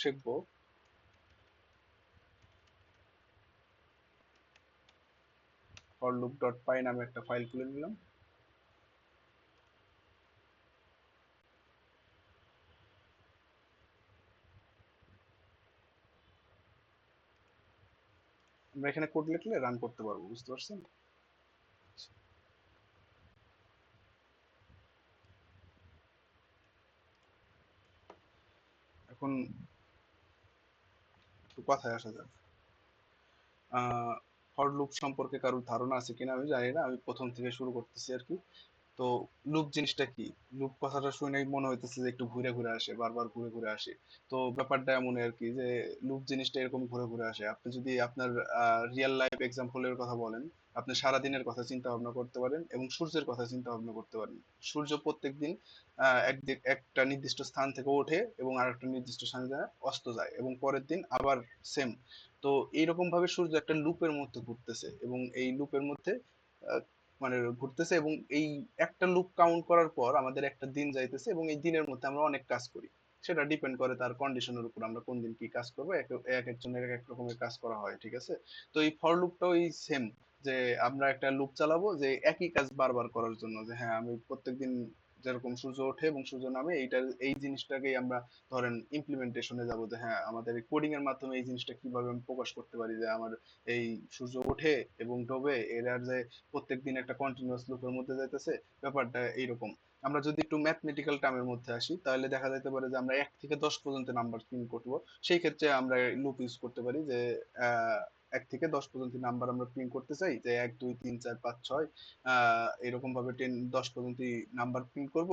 শিখবো। For loop dot পাই নামে একটা ফাইল খুলে নিলাম। আমরা এখানে কোড লিখলে রান করতে পারবো, বুঝতে পারছেন? এখন একটু কথায় আসা যাক। ফর লুপ সম্পর্কে কারোর ধারণা আছে কিনা আমি জানি না, আমি প্রথম থেকে শুরু করতেছি আর কি। তো লুপ জিনিসটা কি? লুপ কথাটা শুনেই মনে হইতেছে যে একটু ঘুরে ঘুরে আসে, বারবার ঘুরে ঘুরে আসে। তো ব্যাপারটা এমন আর কি যে লুপ জিনিসটা এরকম ঘুরে ঘুরে আসে। আপনি যদি আপনার রিয়েল লাইফ এক্সাম্পলের কথা বলেন, আপনি সারা দিনের কথা চিন্তা ভাবনা করতে পারেন এবং সূর্যের কথা চিন্তা ভাবনা করতে পারেন। সূর্য প্রত্যেকদিন একটা নির্দিষ্ট স্থান থেকে ওঠে এবং আরেকটা নির্দিষ্ট স্থানে যায়, অস্ত যায় এবং পরের দিন আবার সেম। তো এইরকম ভাবে সূর্য একটা লুপের মধ্যে ঘুরতেছে এবং এই লুপের মধ্যে আহ, মানে ঘুরতেছে, এবং এই একটা লুপ কাউন্ট করার পর আমাদের একটা দিন যাইতেছে এবং এই দিনের মধ্যে আমরা অনেক কাজ করি। সেটা ডিপেন্ড করে তার কন্ডিশনের উপর, আমরা কোন দিন কি কাজ করবো। এক একজনের এক এক রকমের কাজ করা হয়, ঠিক আছে? তো এই ফর লুপটাও এই সেম, যে আমরা একটা লুপ চালাবো যে একই কাজ বারবার করার জন্য, যে হ্যাঁ আমি প্রত্যেকদিন যেরকম সূর্য ওঠে এবং সূর্য নামে, এই জিনিসটাকেই আমরা ধরেন ইমপ্লিমেন্টেশনে যাব, যে হ্যাঁ আমাদের কোডিং এর মাধ্যমে এই জিনিসটা কিভাবে আমি প্রকাশ করতে পারি যে আমার এই সূর্য ওঠে এবং ডোবে এরা যে প্রত্যেকদিন একটা কন্টিনিউয়াস লুপের মধ্যে যাইতেছে। ব্যাপারটা এইরকম। আমরা যদি একটু ম্যাথমেটিক্যাল টার্মের মধ্যে আসি, তাহলে দেখা যাইতে পারে যে আমরা 1 থেকে 10 পর্যন্ত নাম্বার প্রিন্ট করবো। সেই ক্ষেত্রে আমরা লুপ ইউজ করতে পারি যে 1 থেকে 10 পর্যন্ত নাম্বার আমরা প্রিন্ট করতে চাই, যে 1 2 3 4 5 6 এরকম ভাবে 10 পর্যন্ত নাম্বার প্রিন্ট করব।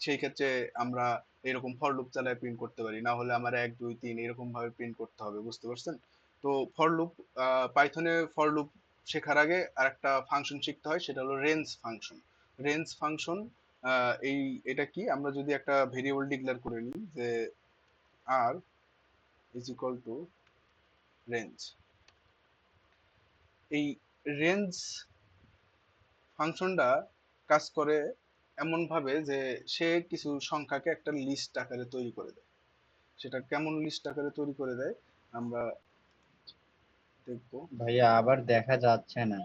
সেই ক্ষেত্রে আমরা এরকম ফর লুপ চালায় প্রিন্ট করতে পারি, না হলে আমার 1 2 3 এরকম ভাবে প্রিন্ট করতে হবে, বুঝতে পারছেন? তো ফর লুপ, পাইথনে ফর লুপ শেখার আগে আরেকটা ফাংশন শিখতে হয়, সেটা হলো রেঞ্জ ফাংশন। রেঞ্জ ফাংশন এই এটা কি, আমরা যদি একটা ভেরিয়েবল ডিক্লেয়ার করে নিই যে আর ইজ ইকুয়াল টু রেঞ্জ, এই রেঞ্জ ফাংশনটা কাজ করে এমন ভাবে যে সে কিছু সংখ্যাকে একটা লিস্ট আকারে তৈরি করে দেয়। সেটা কেমন লিস্ট আকারে তৈরি করে দেয় আমরা দেখবো। ভাইয়া আবার দেখা যাচ্ছে না।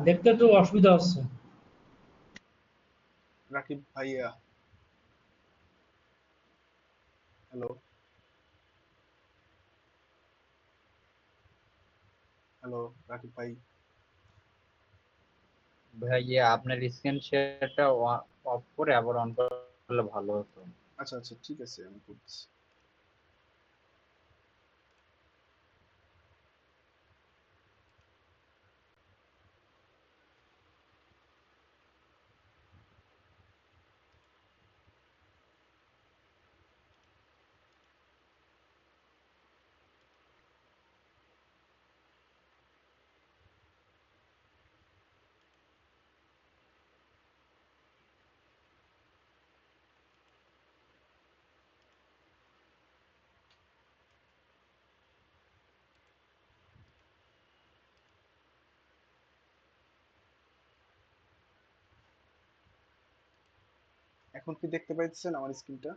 দেখতে একটু অসুবিধা হচ্ছে। রাকিব ভাইয়া, হ্যালো, হ্যালো রাকিব ভাই। ভাইয়া আপনার স্ক্রিন শেয়ারটা অফ করে আবার অন করলে ভালো হতো। আচ্ছা আচ্ছা, ঠিক আছে, আমি করতেছি। এখন কি দেখতে পাইতেছেন আমার স্ক্রিনটা?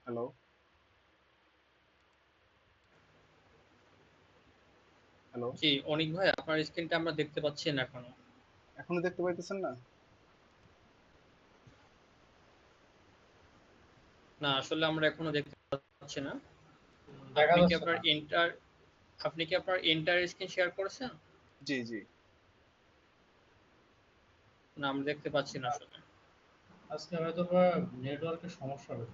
Hello, hello. জি অনিক ভাই, আপনার স্ক্রিনটা আমরা দেখতে পাচ্ছি না এখনো। এখনো দেখতে পাইতেছেন না? না আসলে আমরা এখনো দেখতে পাচ্ছি না। দেখা আপনি কি যাচ্ছে আপনার না। এন্টার স্ক্রিন শেয়ার করেছেন? জি জি। না আমরা দেখতে পাচ্ছি না আসলে। আজকে হয়তো বা নেটওয়ার্কের সমস্যা হবে।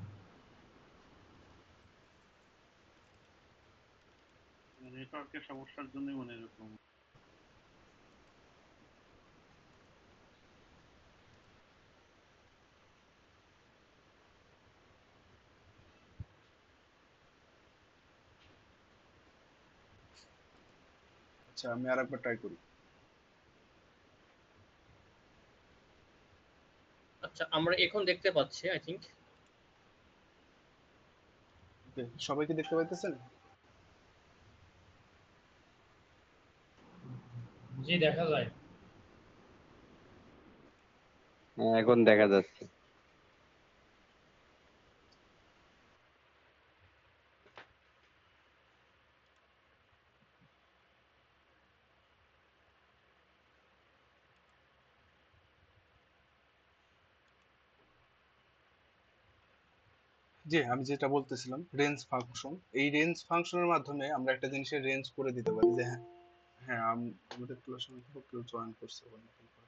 নেটওয়ার্কের সমস্যার জন্যই মনে হয় এরকম। আচ্ছা, আমি আরেকবার ট্রাই করি। আচ্ছা আমরা এখন দেখতে পাচ্ছি আই থিংক। ওকে, সবাই কি দেখতে পাইতেছেন? জি জি দেখা যায়। হ্যাঁ, এখন দেখা যাচ্ছে। জি, আমি যেটা বলতেছিলাম রেঞ্জ ফাংশন, এই রেঞ্জ ফাংশনের মাধ্যমে আমরা একটা জিনিসের রেঞ্জ করে দিতে পারি যে হ্যাঁ, হ্যাঁ আমাদের ক্লাসে কেউ জয়েন করছে আবার নতুন করে।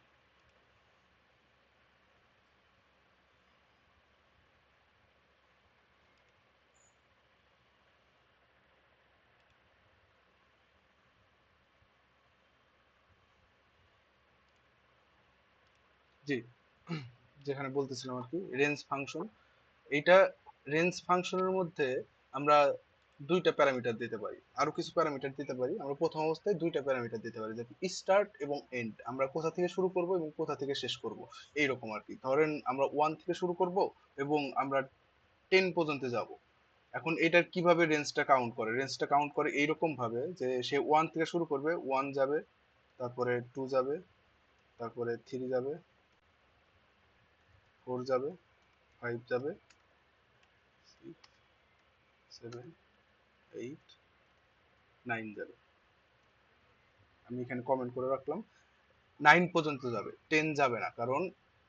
জি, যেখানে বলতেছিলাম আর কি রেঞ্জ ফাংশন, এইটা রেঞ্জ ফাংশনের মধ্যে আমরা দুইটা প্যারামিটার দিতে পারি, আরো কিছু প্যারামিটার দিতে পারি। আমরা প্রথম অবস্থায় দুইটা প্যারামিটার দিতে পারি, যেমন স্টার্ট এবং এন্ড, আমরা কোথা থেকে শুরু করব এবং কোথা থেকে শেষ করব, এইরকম আর কি। ধরেন আমরা 1 থেকে শুরু করব এবং আমরা 10 পর্যন্ত যাব। এখন এটার কিভাবে রেঞ্জটা কাউন্ট করে, রেঞ্জটা কাউন্ট করে এইরকম ভাবে যে সে 1 থেকে শুরু করবে, 1 যাবে, তারপরে 2 যাবে, তারপরে 3 যাবে, 4 যাবে, 5 যাবে, 6, 7, 8, 9 যাবে। আমি এখানে কমেন্ট করে রাখলাম 9 পর্যন্ত যাবে, 10 যাবে না, কারণ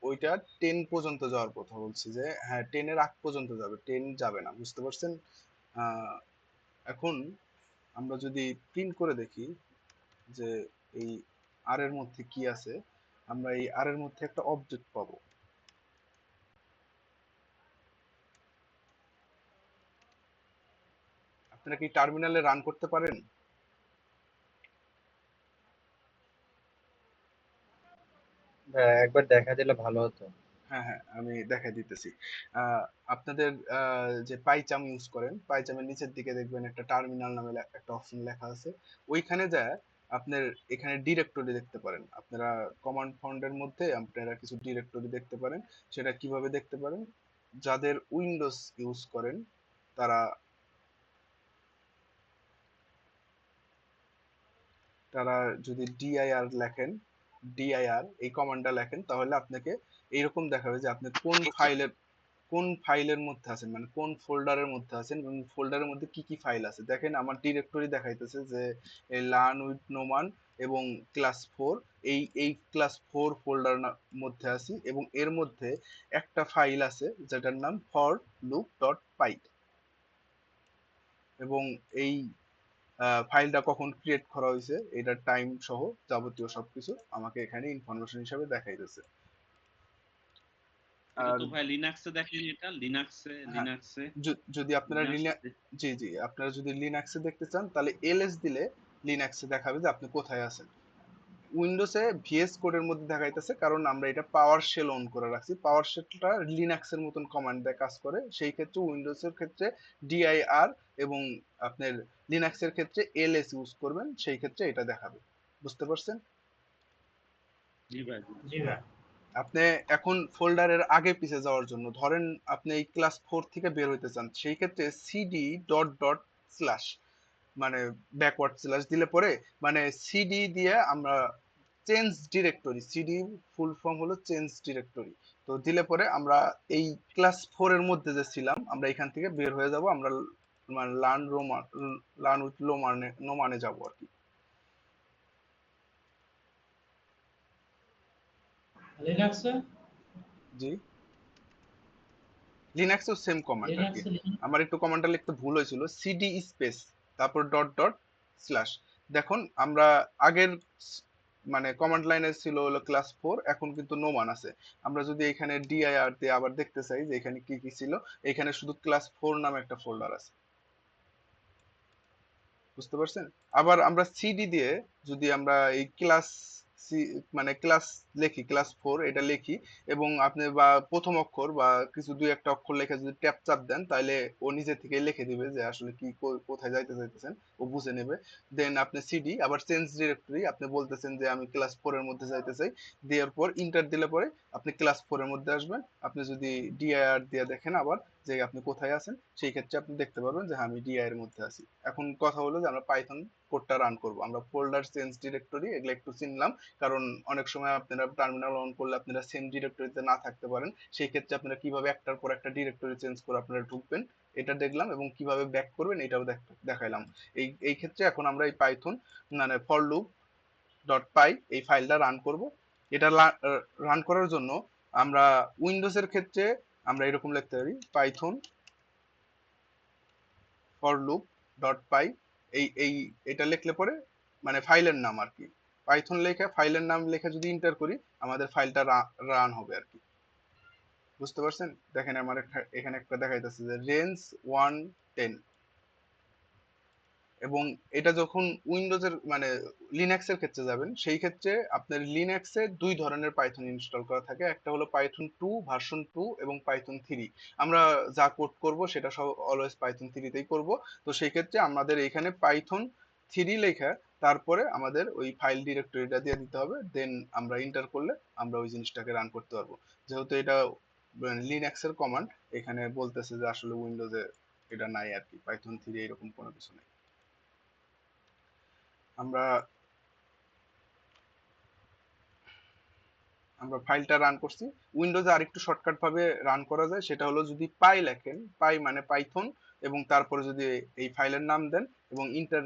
ওইটা 10 পর্যন্ত যাওয়ার কথা বলছি, যে হ্যাঁ 10 এর আগ পর্যন্ত যাবে, 10 যাবে না, বুঝতে পারছেন? এখন আমরা যদি প্রিন্ট করে দেখি যে এই আর এর মধ্যে কি আছে, আমরা এই আর এর মধ্যে একটা অবজেক্ট পাবো। আপনারা কি টার্মিনালে রান করতে পারেন? একবার দেখা দিলে ভালো হতো। হ্যাঁ হ্যাঁ, আমি দেখাই দিতেছি। আহ, আপনাদের যে পাইচাম ইউজ করেন, পাইচামের নিচের দিকে দেখবেন একটা টার্মিনাল নামে একটা অপশন লেখা আছে। ওইখানে যায় আপনার এখানে ডিরেক্টরি দেখতে পারেন। আপনারা কমান্ড ফন্টের মধ্যে আপনারা কিছু ডিরেক্টরি দেখতে পারেন। সেটা কিভাবে দেখতে পারেন, যাদের উইন্ডোজ ইউজ করেন তারা তারা যদি ডিআইআর লেখেন, ডিআইআর এই কমান্ডটা লেখেন, তাহলে আপনাকে এইরকম দেখাবে যে আপনি কোন ফাইলের মধ্যে আছেন, মানে কোন ফোল্ডারের মধ্যে আছেন এবং ফোল্ডারের মধ্যে কি কি ফাইল আছে। দেখেন আমার ডিরেক্টরি দেখাইতেছে যে লার্ন উইথ নোমান এবং ক্লাস 4, এই ক্লাস 4 ফোল্ডার মধ্যে আছি, এবং এর মধ্যে একটা ফাইল আছে যেটার নাম ফর লুপ ডট পাই, এবং এই ফাইলটা কখন ক্রিয়েট করা হয়েছে এটার টাইম সহ যাবতীয় সবকিছু আমাকে এখানে ইনফরমেশন হিসেবে দেখাইতেছে। এটা আর তো ভাই লিনাক্সে দেখেন, এটা লিনাক্সে হ্যাঁ, লিনাক্সে যদি আপনারা লিনাক্সে জি জি, আপনারা যদি লিনাক্সে দেখতে চান তাহলে এলএস দিলে লিনাক্সে দেখাবে যে আপনি কোথায় আছেন। উইন্ডোজে ভিএস কোডের মধ্যে দেখাইতেছে, কারণ আমরা এটা পাওয়ার শেল অন করে রাখছি। পাওয়ার শেলটা লিনাক্সের মতন কমান্ড দিয়ে কাজ করে, সেই ক্ষেত্রে উইন্ডোজের ক্ষেত্রে ডিআইআর এবং আপনার লিনাক্সের ক্ষেত্রে এলএস ইউজ করবেন, সেই ক্ষেত্রে এটা দেখাবে। বুঝতে পারছেন? জি ভাই জি ভাই। আপনি এখন ফোল্ডারের আগে পিছে যাওয়ার জন্য, ধরেন আপনি এই ক্লাস 4 থেকে বের হইতে চান, সেই ক্ষেত্রে সিডি ডট ডট স্ল্যাশ, মানে ব্যাকওয়ার্ড স্ল্যাশ দিলে পরে, মানে সিডি দিয়ে আমরা change directory, CD full form হলো চেঞ্জ ডিরেক্টরি, তো দিলে পরে আমরা এই ক্লাস 4 এর মধ্যে যে ছিলাম আমরা এখান থেকে বের হয়ে যাব, আমরা মানে লার্ন উইথ নোমানে যাব আর কি। লিনাক্সে জি, লিনাক্সেও সেম কমান্ড আর কি। লিনাক্সে আমার একটু কমান্ডটা লিখতে ভুল হয়েছিল, সিডি স্পেস তারপর ডট ডট স্ল্যাশ। দেখুন আমরা আগের মানে কমান্ড লাইনে ছিল হলো ক্লাস 4, এখন কিন্তু নোমান আছে। আমরা যদি এখানে ডিআইআর দিয়ে আবার দেখতে চাই যে এখানে কি কি ছিল, এখানে শুধু ক্লাস 4 নামে একটা ফোল্ডার আছে। বুঝতে পারছেন? আবার আমরা সিডি দিয়ে যদি আমরা এই ক্লাস মানে ক্লাস লিখি, ক্লাস 4 এটা লিখি, এবং আপনি বা প্রথম অক্ষর বা কিছু দুই একটা অক্ষর লেখা যদি ট্যাপ চাপ দেন, তাহলে ও নিজে থেকে লিখে দিবে যে আসলে কি কোথায় যাইতে চাইতেছেন, ও বুঝে নেবে। দেন আপনি সিডি আবার চেঞ্জ ডিরেক্টরি, আপনি বলতেছেন যে আমি ক্লাস 4 এর মধ্যে যাইতে চাই, দেওয়ার পর ইন্টার দিলে পরে আপনি ক্লাস 4 এর মধ্যে আসবেন। আপনি যদি ডিআইআর দিয়ে দেখেন আবার, যে আপনি কোথায় আছেন, সেই ক্ষেত্রে আপনি দেখতে পারবেন যে হ্যাঁ, আমি ডিআই এর মধ্যে আছি। এখন কথা হলো যে আমরা পাইথন কোডটা রান করব। আমরা ফোল্ডার চেঞ্জ ডিরেক্টরি এগুলো একটু চিনলাম, কারণ অনেক সময় আপনারা টার্মিনাল অন করলে আপনারা সেম ডিরেক্টরিতে না থাকতে পারেন। সেই ক্ষেত্রে আপনারা কিভাবে একটার পর একটা ডিরেক্টরি চেঞ্জ করে আপনারা ঢুকবেন এটা দেখলাম, এবং কিভাবে ব্যাক করবেন এটাও দেখাইলাম। এই ক্ষেত্রে এখন আমরা এই পাইথন মানে ফর লুপ ডট পাই এই ফাইলটা রান করব। এটা রান করার জন্য আমরা উইন্ডোজের ক্ষেত্রে আমরা এরকম লিখতে পারি পাইথন ফর লুপ ডট পাই। এই এটা লিখলে পরে মানে ফাইলের নাম আর কি, পাইথন লেখা ফাইলের নাম লেখা যদি এন্টার করি আমাদের ফাইলটা রান হবে আর কি। বুঝতে পারছেন? দেখেন আমার এখানে একটা দেখাইতেছে যে রেঞ্জ 110, এবং এটা যখন উইন্ডোজের মানে লিনাক্সের ক্ষেত্রে যাবেন সেই ক্ষেত্রে আপনার লিনাক্সে দুই ধরনের পাইথন ইনস্টল করা থাকে, একটা হলো পাইথন 2 ভার্সন 2 এবং পাইথন 3। আমরা যা কোড করব সেটা সব অলওয়েজ পাইথন 3 তেই করব। তো সেই ক্ষেত্রে আমাদের এখানে পাইথন 3 লেখা তারপরে আমাদের ওই ফাইল ডিরেক্টরিটা দিয়ে দিতে হবে, দেন আমরা এন্টার করলে আমরা ওই জিনিসটাকে রান করতে পারবো। যেহেতু এটা লিনাক্সের কমান্ড, এখানে বলতেছে যে আসলে উইন্ডোজে এটা নাই আর কি, পাইথন 3 এরকম কোনো কিছু নাই। আমরা আমরা ফাইলটা রান করছি। উইন্ডোজে আরেকটু শর্টকাট ভাবে রান করা যায়, সেটা হলো যদি পাই লেখেন, পাই মানে পাইথন, এবং তারপরে যদি এই ফাইলের নাম দেন এবং ইন্টার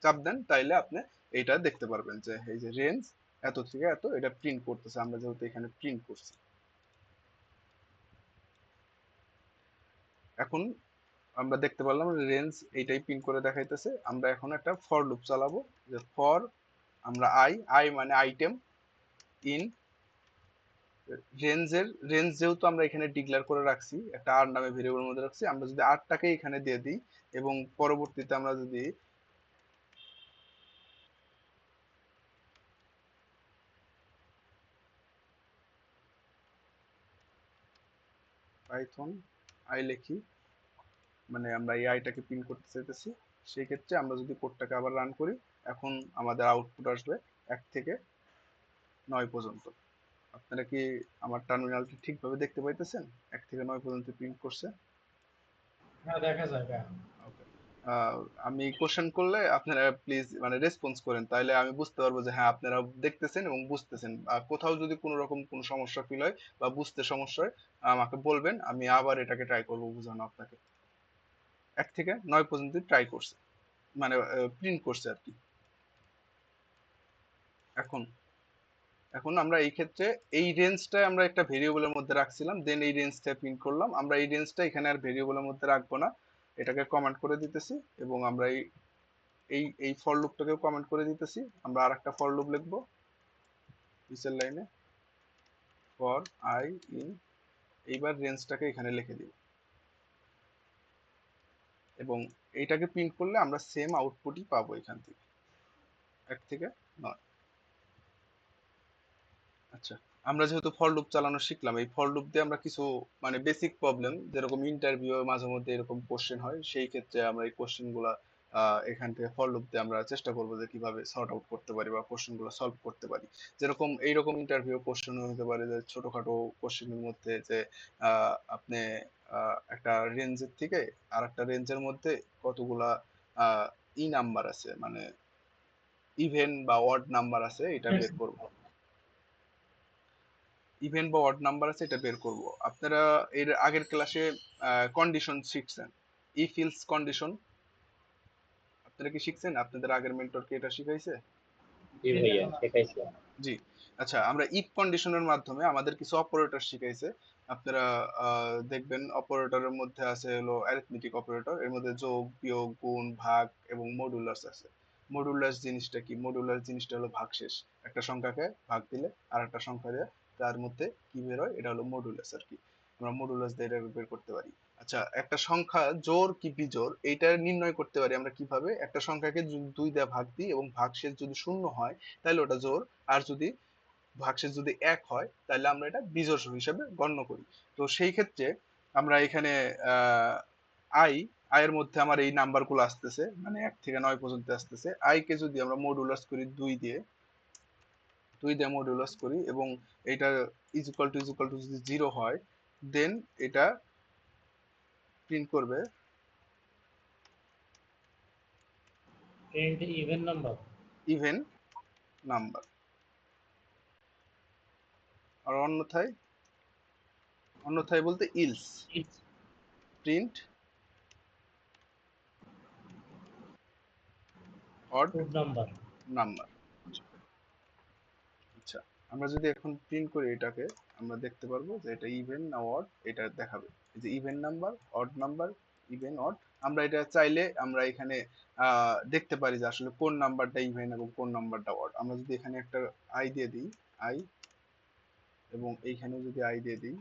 চাপ দেন, তাইলে আপনি এটা দেখতে পারবেন যে এই যে রেঞ্জ এত থেকে এত এটা প্রিন্ট করতেছে, আমরা যেহেতু এখানে প্রিন্ট করছি। এখন আমরা দেখতে পারলাম রেঞ্জ এইটাই প্রিন্ট করে দেখাইতেছে। আমরা এখন একটা ফর লুপ চালাবো, যে ফর আমরা আই মানে আইটেম ইন রেঞ্জ যেহেতু আমরা এখানে ডিক্লেয়ার করে রাখছি, একটা আর নামে ভেরিয়েবল মধ্যে রাখছি, আমরা যদি আরটাকে এখানে দিয়ে দিই এবং পরবর্তীতে আমরা যদি পাইথন আই লিখি, মানে আমরা এই আইটাকে প্রিন্ট করতে চাইতেছি, সেই ক্ষেত্রে আমরা যদি কোডটাকে আবার রান করি, এখন আমাদের আউটপুট আসবে 1 থেকে 9 পর্যন্ত। আপনারা কি আমার টার্মিনালটি ঠিকভাবে দেখতে পাইতেছেন? 1 থেকে 9 পর্যন্ত প্রিন্ট করছে। হ্যাঁ দেখা যায় ভাইয়া। Okay. আমি কোশ্চেন করলে আপনারা প্লিজ মানে রেসপন্স করেন, তাহলে আমি বুঝতে পারবো যে হ্যাঁ আপনারা দেখতেছেন এবং বুঝতেছেন। আর কোথাও যদি কোনো রকম কোনো সমস্যা ফিল হয় বা বুঝতে সমস্যা হয় আমাকে বলবেন, আমি আবার এটাকে ট্রাই করবো বোঝানো আপনাকে। 1 থেকে 9 পর্যন্ত ট্রাই করছে, মানে প্রিন্ট করছে আর কি। এখন এখন আমরা এই ক্ষেত্রে এই রেঞ্জটা আমরা একটা ভেরিয়েবলের মধ্যে রাখছিলাম, দেন এই রেঞ্জটা প্রিন্ট করলাম। আমরা এই রেঞ্জটা এখানে আর ভেরিয়েবলের মধ্যে রাখবো না, এটাকে কমেন্ট করে দিতেছি, এবং আমরা এই এই এই ফর লুপটাকেও কমেন্ট করে দিতেছি। আমরা আরেকটা ফর লুপ লিখবো নিচের লাইনে, ফর আই ইন, এইবার রেঞ্জটাকে এখানে লিখে দিব, এবং এইটাকে প্রিন্ট করলে আমরা সেম আউটপুটই পাবো এখান থেকে 1 থেকে 9। আচ্ছা, আমরা যেহেতু ফর লুপ চালানো শিখলাম, এই ফর লুপ দিয়ে আমরা কিছু মানে বেসিক প্রবলেম, যেরকম ইন্টারভিউ মাঝে মধ্যে এরকম কোশ্চেন হয়, সেই ক্ষেত্রে আমরা এই কোশ্চেন গুলা এখান থেকে ফর লুপ দিয়ে আমরা চেষ্টা করবো যে কিভাবে সর্ট আউট করতে পারি বা কোশ্চেন গুলো সলভ করতে পারি। যেরকম এইরকম ইন্টারভিউ কোশ্চেন হতে পারে যে ছোটখাটো কোশ্চেনের মধ্যে যে আপনি একটা রেঞ্জের থেকে আর একটা রেঞ্জের মধ্যে কতগুলা ই নাম্বার আছে, মানে ইভেন বা অড নাম্বার আছে, এটা বের করবো। ইভেন বা অড নাম্বার আছে এটা বের করব। আপনারা এর আগের ক্লাসে কন্ডিশন শিখছেন, ইফ ইলস কন্ডিশন, আপনারা কি শিখছেন? আপনাদের আগের মেন্টর কি এটা শিখাইছে? জি ভাইয়া শেখাইছে। জি। আচ্ছা, আমরা ইফ কন্ডিশনের মাধ্যমে আমাদের কিছু অপারেটর শিখাইছে। আপনারা দেখবেন অপারেটরের মধ্যে আছে হলো অ্যারিথমেটিক অপারেটর, এর মধ্যে যোগ বিয়োগ গুণ ভাগ এবং মডুলাস আছে। মডুলাস জিনিসটা কি? মডুলাস জিনিসটা হলো ভাগশেষ, একটা সংখ্যাকে ভাগ দিলে আর একটা সংখ্যা দিয়ে তার মধ্যে কি বের হয়, এটা হলো মডুলাস আর কি। আমরা মডুলাস দিয়ে এটা বের করতে পারি। আচ্ছা, একটা সংখ্যা জোড় কি বিজোড় এইটা নির্ণয় করতে পারি আমরা কিভাবে? একটা সংখ্যাকে যদি 2 দিয়ে ভাগ দিই এবং ভাগশেষ যদি শূন্য হয় তাহলে ওটা জোড়, আর যদি ভাগশেষ যদি 1 হয় তাহলে আমরা এটা বিজোড় হিসেবে গণ্য করি। তো সেই ক্ষেত্রে আমরা এখানে আই এর মধ্যে আমার এই নাম্বার গুলো আসতেছে, মানে 1 থেকে 9 পর্যন্ত আসতেছে। আই কে যদি আমরা মডুলাস করি 2 দিয়ে মডুলাস করি এবং এটা ইজ ইকুয়াল টু যদি 0 হয়, দেন এটা প্রিন্ট করবে print even number. Even number, আর অন্যথায় বলতে else print odd good number. Number. আচ্ছা, আমরা যদি এখন প্রিন্ট করি এটাকে, আমরা দেখতে পারবো যে এটা ইভেন না অড, এটা দেখাবে এই যে even number, odd number, even odd. আমরা এটা চাইলে আমরা এখানে দেখতে পারি যে আসলে কোন নাম্বারটা ইভেন এবং কোন নাম্বারটা অড। আমরা যদি এখানে একটা আই দিয়ে দিই, আই, এবং এইখানে যদি আই দিয়ে দিই,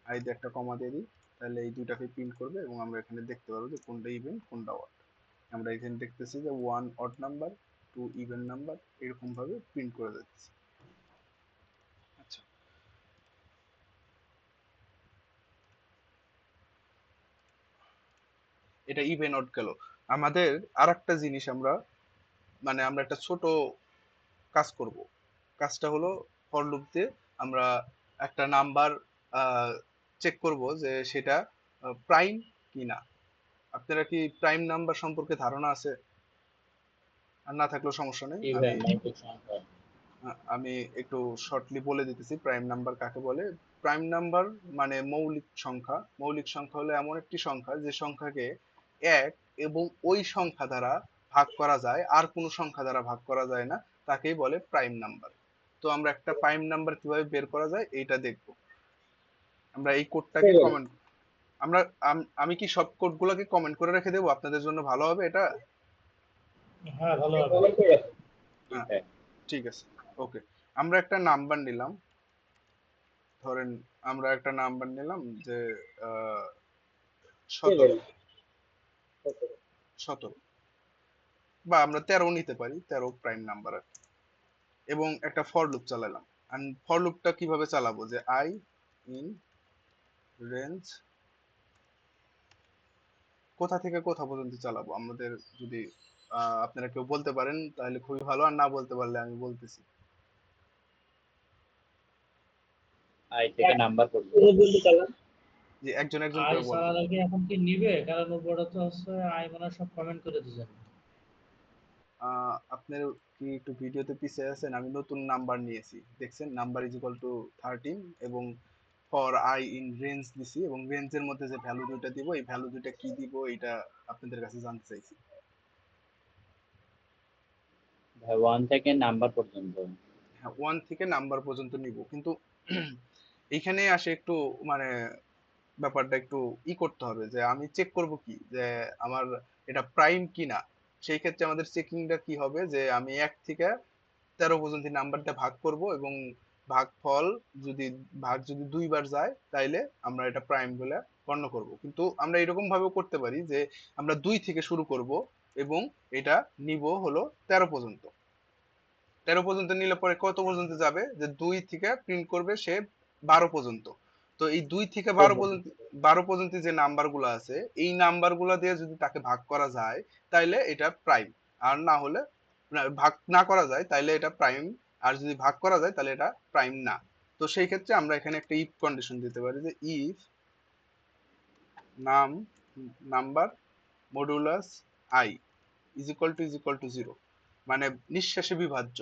আই দিয়ে একটা কমা দিয়ে দিই, তাহলে এই দুইটাকে প্রিন্ট করবে এবং আমরা এখানে দেখতে পারবো যে কোনটা ইভেন কোনটা অড। আমরা এখানে দেখতেছি যে 1 অড নাম্বার, 2 ইভেন নাম্বার, এরকম ভাবে প্রিন্ট করে যাচ্ছে। আচ্ছা, এটা ইভেন অড গেল। আমাদের আরেকটা জিনিস আমরা আমরা একটা ছোট কাজ করব। কাজটা হলো ফর লুপ দিয়ে আমরা একটা নাম্বার চেক করব যে সেটা প্রাইম কিনা। আপনারা কি প্রাইম নাম্বার সম্পর্কে ধারণা আছে? আর না থাকলেও সমস্যা নেই, ইভেন মৌলিক সংখ্যা। আমি একটু শর্টলি বলে দিতেছি প্রাইম নাম্বার কাকে বলে। প্রাইম নাম্বার মানে মৌলিক সংখ্যা। মৌলিক সংখ্যা হলো এমন একটি সংখ্যা যে সংখ্যাকে এক এবং ওই সংখ্যা দ্বারা ভাগ করা যায়, আর কোনো সংখ্যা দ্বারা ভাগ করা যায় না, তাকেই বলে প্রাইম নাম্বার। তো আমরা একটা প্রাইম নাম্বার কিভাবে বের করা যায় এইটা দেখব। আমরা এই কোডটাকে কমেন্ট, আমি কি সব কোডগুলোকে কমেন্ট করে রেখে দেবো? আপনাদের জন্য ভালো হবে এটা? হ্যাঁ, ভালো হবে। হ্যাঁ, ঠিক আছে, ওকে। আমরা একটা নাম্বার নিলাম, ধরেন আমরা একটা নাম্বার নিলাম যে 17 বা আমরা 13 নিতে পারি, 13 প্রাইম নাম্বার আর কি। এবং একটা ফর লুপ চালালাম। আর ফর লুপটা কিভাবে চালাবো, যে আই ইন রেঞ্জ, কোথা থেকে কোথা পর্যন্ত চালাবো আমাদের, যদি আপনারা কেউ বলতে পারেন তাহলে খুবই ভালো, আর না বলতে পারলে আমি বলতেছি। আই থেকে নাম্বার পড়বে। যে একজন একজন আই করে বলেন। চালালে কি এখন কি নিবে? কারণ উপরে তো হচ্ছে আই মানে সব কমেন্ট করে দিয়েছেন। আপনার কি একটু ভিডিওতে পিছিয়ে আছেন? আমি নতুন নাম্বার নিয়েছি, দেখছেন নাম্বার ইজ ইকুয়াল টু 13 এবং ফর আই ইন রেঞ্জ দিছি, এবং রেঞ্জের মধ্যে যে ভ্যালু দুইটা দিব, এই ভ্যালু দুইটা কি দিব এটা আপনাদের কাছে জানতে চাইছি। 1 থেকে নাম্বার পর্যন্ত। হ্যাঁ, 1 থেকে নাম্বার পর্যন্ত নিব, কিন্তু এইখানে আসে একটু মানে ব্যাপারটা একটু করতে হবে যে আমি চেক করব কি যে আমার এটা প্রাইম কিনা। সেই ক্ষেত্রে আমাদের চেকিংটা কি হবে, যে আমি 1 থেকে 13 পর্যন্ত নাম্বারটা ভাগ করব এবং ভাগফল যদি যদি 2 বার যায় তাইলে আমরা এটা প্রাইম বলে গণ্য করব। কিন্তু আমরা এরকম ভাবেও করতে পারি যে আমরা 2 থেকে শুরু করব এবং এটা নিব হলো 13 পর্যন্ত। 13 পর্যন্ত নিলে পরে কত পর্যন্ত যাবে, যে 2 থেকে প্রিন্ট করবে সে 12 পর্যন্ত। তো এই 2 থেকে 12 পর্যন্ত যে নাম্বার গুলো আছে, এই নাম্বার গুলা দিয়ে যদি তাকে ভাগ করা যায় তাইলে এটা প্রাইম, আর না হলে ভাগ না করা যায় তাইলে এটা প্রাইম, আর যদি ভাগ করা যায় তাহলে এটা প্রাইম না। তো সেই ক্ষেত্রে আমরা এখানে একটা ইফ কন্ডিশন দিতে পারি, যে if number modulus I is equal to 0, মানে নিঃশেষে বিভাজ্য।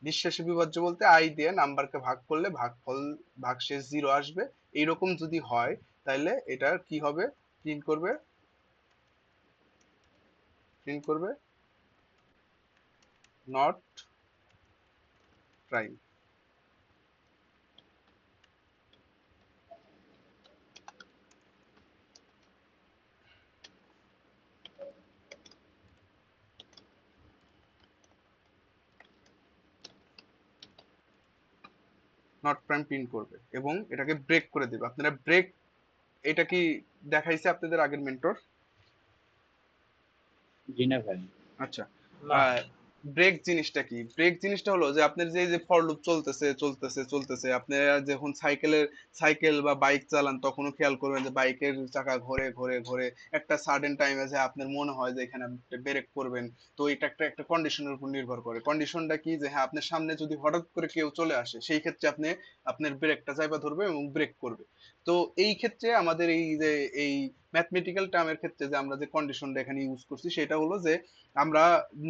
নিঃশেষে বিভাজ্য বলতে আই দিয়ে নাম্বারকে ভাগ করলে ভাগশেষ 0 আসবে। এইরকম যদি হয় তাহলে এটা কি হবে, প্রিন্ট করবে not prime. Not prime print করবে এবং এটাকে ব্রেক করে দেবে। আপনারা ব্রেক, এটা কি দেখাইছে আপনাদের আগের মেন্টর? জি না ভাই। আচ্ছা, না, ব্রেক জিনিসটা কি? ব্রেক জিনিসটা হলো যে আপনার যে ফর লুপ চলতেছে, আপনি যখন সাইকেল বা বাইক চালান তখনও খেয়াল করবেন যে বাইকের চাকা ঘোরে ঘোরে ঘোরে, একটা সাডেন টাইমে যে আপনার মনে হয় যে এখানে আপনি ব্রেক করবেন। তো এটা একটা কন্ডিশনের উপর নির্ভর করে। কন্ডিশনটা কি, যে হ্যাঁ আপনার সামনে যদি হঠাৎ করে কেউ চলে আসে, সেই ক্ষেত্রে আপনি আপনার ব্রেকটা চাইপা ধরবে এবং ব্রেক করবে। তো এই ক্ষেত্রে আমাদের এই যে এই ম্যাথমেটিক্যাল টার্মের ক্ষেত্রে যে আমরা যে কন্ডিশনটা এখানে ইউজ করছি সেটা হলো যে আমরা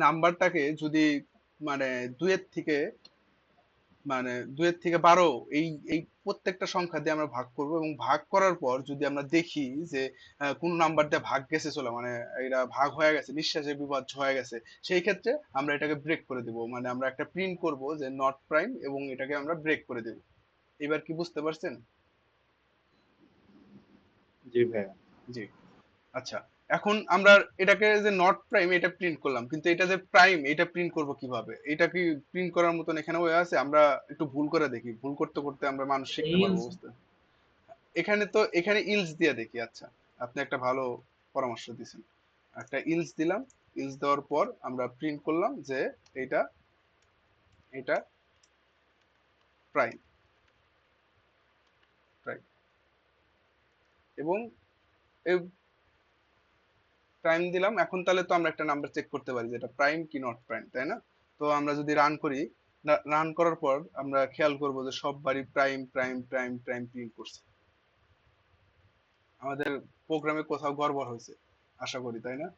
নাম্বারটাকে যদি মানে দুইয়ের থেকে মানে 2 থেকে 12 এই এই প্রত্যেকটা সংখ্যা দিয়ে আমরা ভাগ করব, এবং ভাগ করার পর যদি আমরা দেখি যে কোন নাম্বার দিয়ে ভাগ গেছে চলে মানে এটা ভাগ হয়ে গেছে, নিঃশ্বাসে বিভাজ্য হয়ে গেছে, সেই ক্ষেত্রে আমরা এটাকে ব্রেক করে দিব, মানে আমরা একটা প্রিন্ট করব যে নট প্রাইম এবং এটাকে আমরা ব্রেক করে দেব। এবার কি বুঝতে পারছেন? জি ভাইয়া। জি। আচ্ছা, এখন আমরা এটাকে যে নট প্রাইম এটা প্রিন্ট করলাম, কিন্তু এটা যে প্রাইম এটা প্রিন্ট করব কিভাবে? এটা কি প্রিন্ট করার মতন এখানে ওয়ে আছে? আমরা একটু ভুল করে দেখি, ভুল করতে করতে আমরা মানুষ শিখতে পারবো, ইলস বুঝতে। এখানে ইলস দিয়ে দেখি। আচ্ছা, আপনি একটা ভালো পরামর্শ দিয়েছেন। একটা ইলস দিলাম, ইলস দেওয়ার পর আমরা প্রিন্ট করলাম যে এটা এটা প্রাইম প্রাইম এবং প্রাইম দিলাম। এখন তাহলে তো আমরা একটা নাম্বার চেক করতে পারি যে এটা প্রাইম কি নট প্রাইম, তাই না? তো আমরা যদি রান করি, রান করার পর আমরা খেয়াল করব যে সববারই prime prime prime prime print করছে। আমাদের প্রোগ্রামে কোথাও গড়বড় হয়েছে আশা করি, তাই না?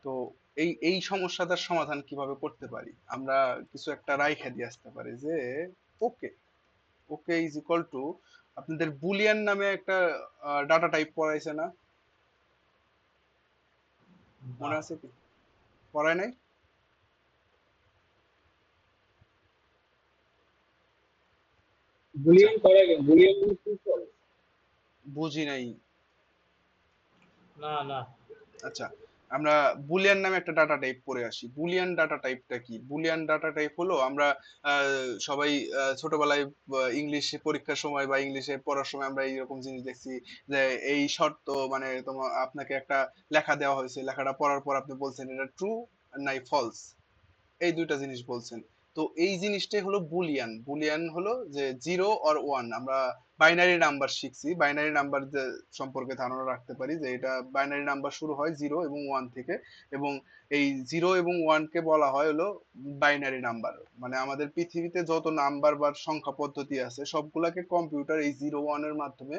তো এই এই সমস্যাটার সমাধান কিভাবে করতে পারি? আমরা কিছু একটা রাইখা দিয়ে আসতে পারি যে ওকে ওকে ইজ ইকুয়াল টু, আপনাদের বুলিয়ান নামে একটা ডাটা টাইপ পড়াইছে না? মনে আছে কি? পড়ায় নাই? আচ্ছা, বুলিয়ান করা গেল, বুলিয়ান কি করে? বুঝি নাই। না না আচ্ছা, আমরা বুলিয়ান নামে একটা ডাটা টাইপ পড়ে আসি। বুলিয়ান ডাটা টাইপটা কি? বুলিয়ান ডাটা টাইপ হলো, আমরা সবাই ছোটবেলায় ইংলিশে পরীক্ষার সময় বা ইংলিশে পড়ার সময় আমরা এইরকম জিনিস দেখছি যে এই শর্ত, মানে তোমার আপনাকে একটা লেখা দেওয়া হয়েছে, লেখাটা পড়ার পর আপনি বলছেন এটা ট্রু নাই ফলস, এই দুইটা জিনিস বলছেন। তো এই জিনিসটাই হলো বুলিয়ান। বুলিয়ান হলো যে 0 or 1। আমরা বাইনারি নাম্বার শিখছি, বাইনারি নাম্বার সম্পর্কে ধারণা রাখতে পারি যে এটা বাইনারি নাম্বার শুরু হয় 0 এবং 1 থেকে, এবং এই 0 এবং 1 কে বলা হয় হলো বাইনারি নাম্বার। মানে আমাদের পৃথিবীতে যত নাম্বার বা সংখ্যা পদ্ধতি আছে সবগুলাকে কম্পিউটার এই 0 1 এর মাধ্যমে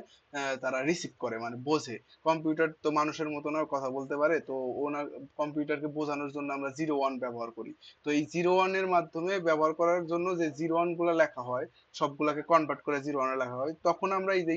তারা রিসিভ করে, মানে বোঝে। কম্পিউটার তো মানুষের মতন কথা বলতে পারে, তো ওনার কম্পিউটারকে বোঝানোর জন্য আমরা 0 1 ব্যবহার করি। তো এই 0 1 এর মাধ্যমে ব্যবহার করার জন্য যে 0 1 গুলা লেখা হয়, সবগুলাকে কনভার্ট করে 0 1 এ লেখা হয়, তখন আমরা এই যে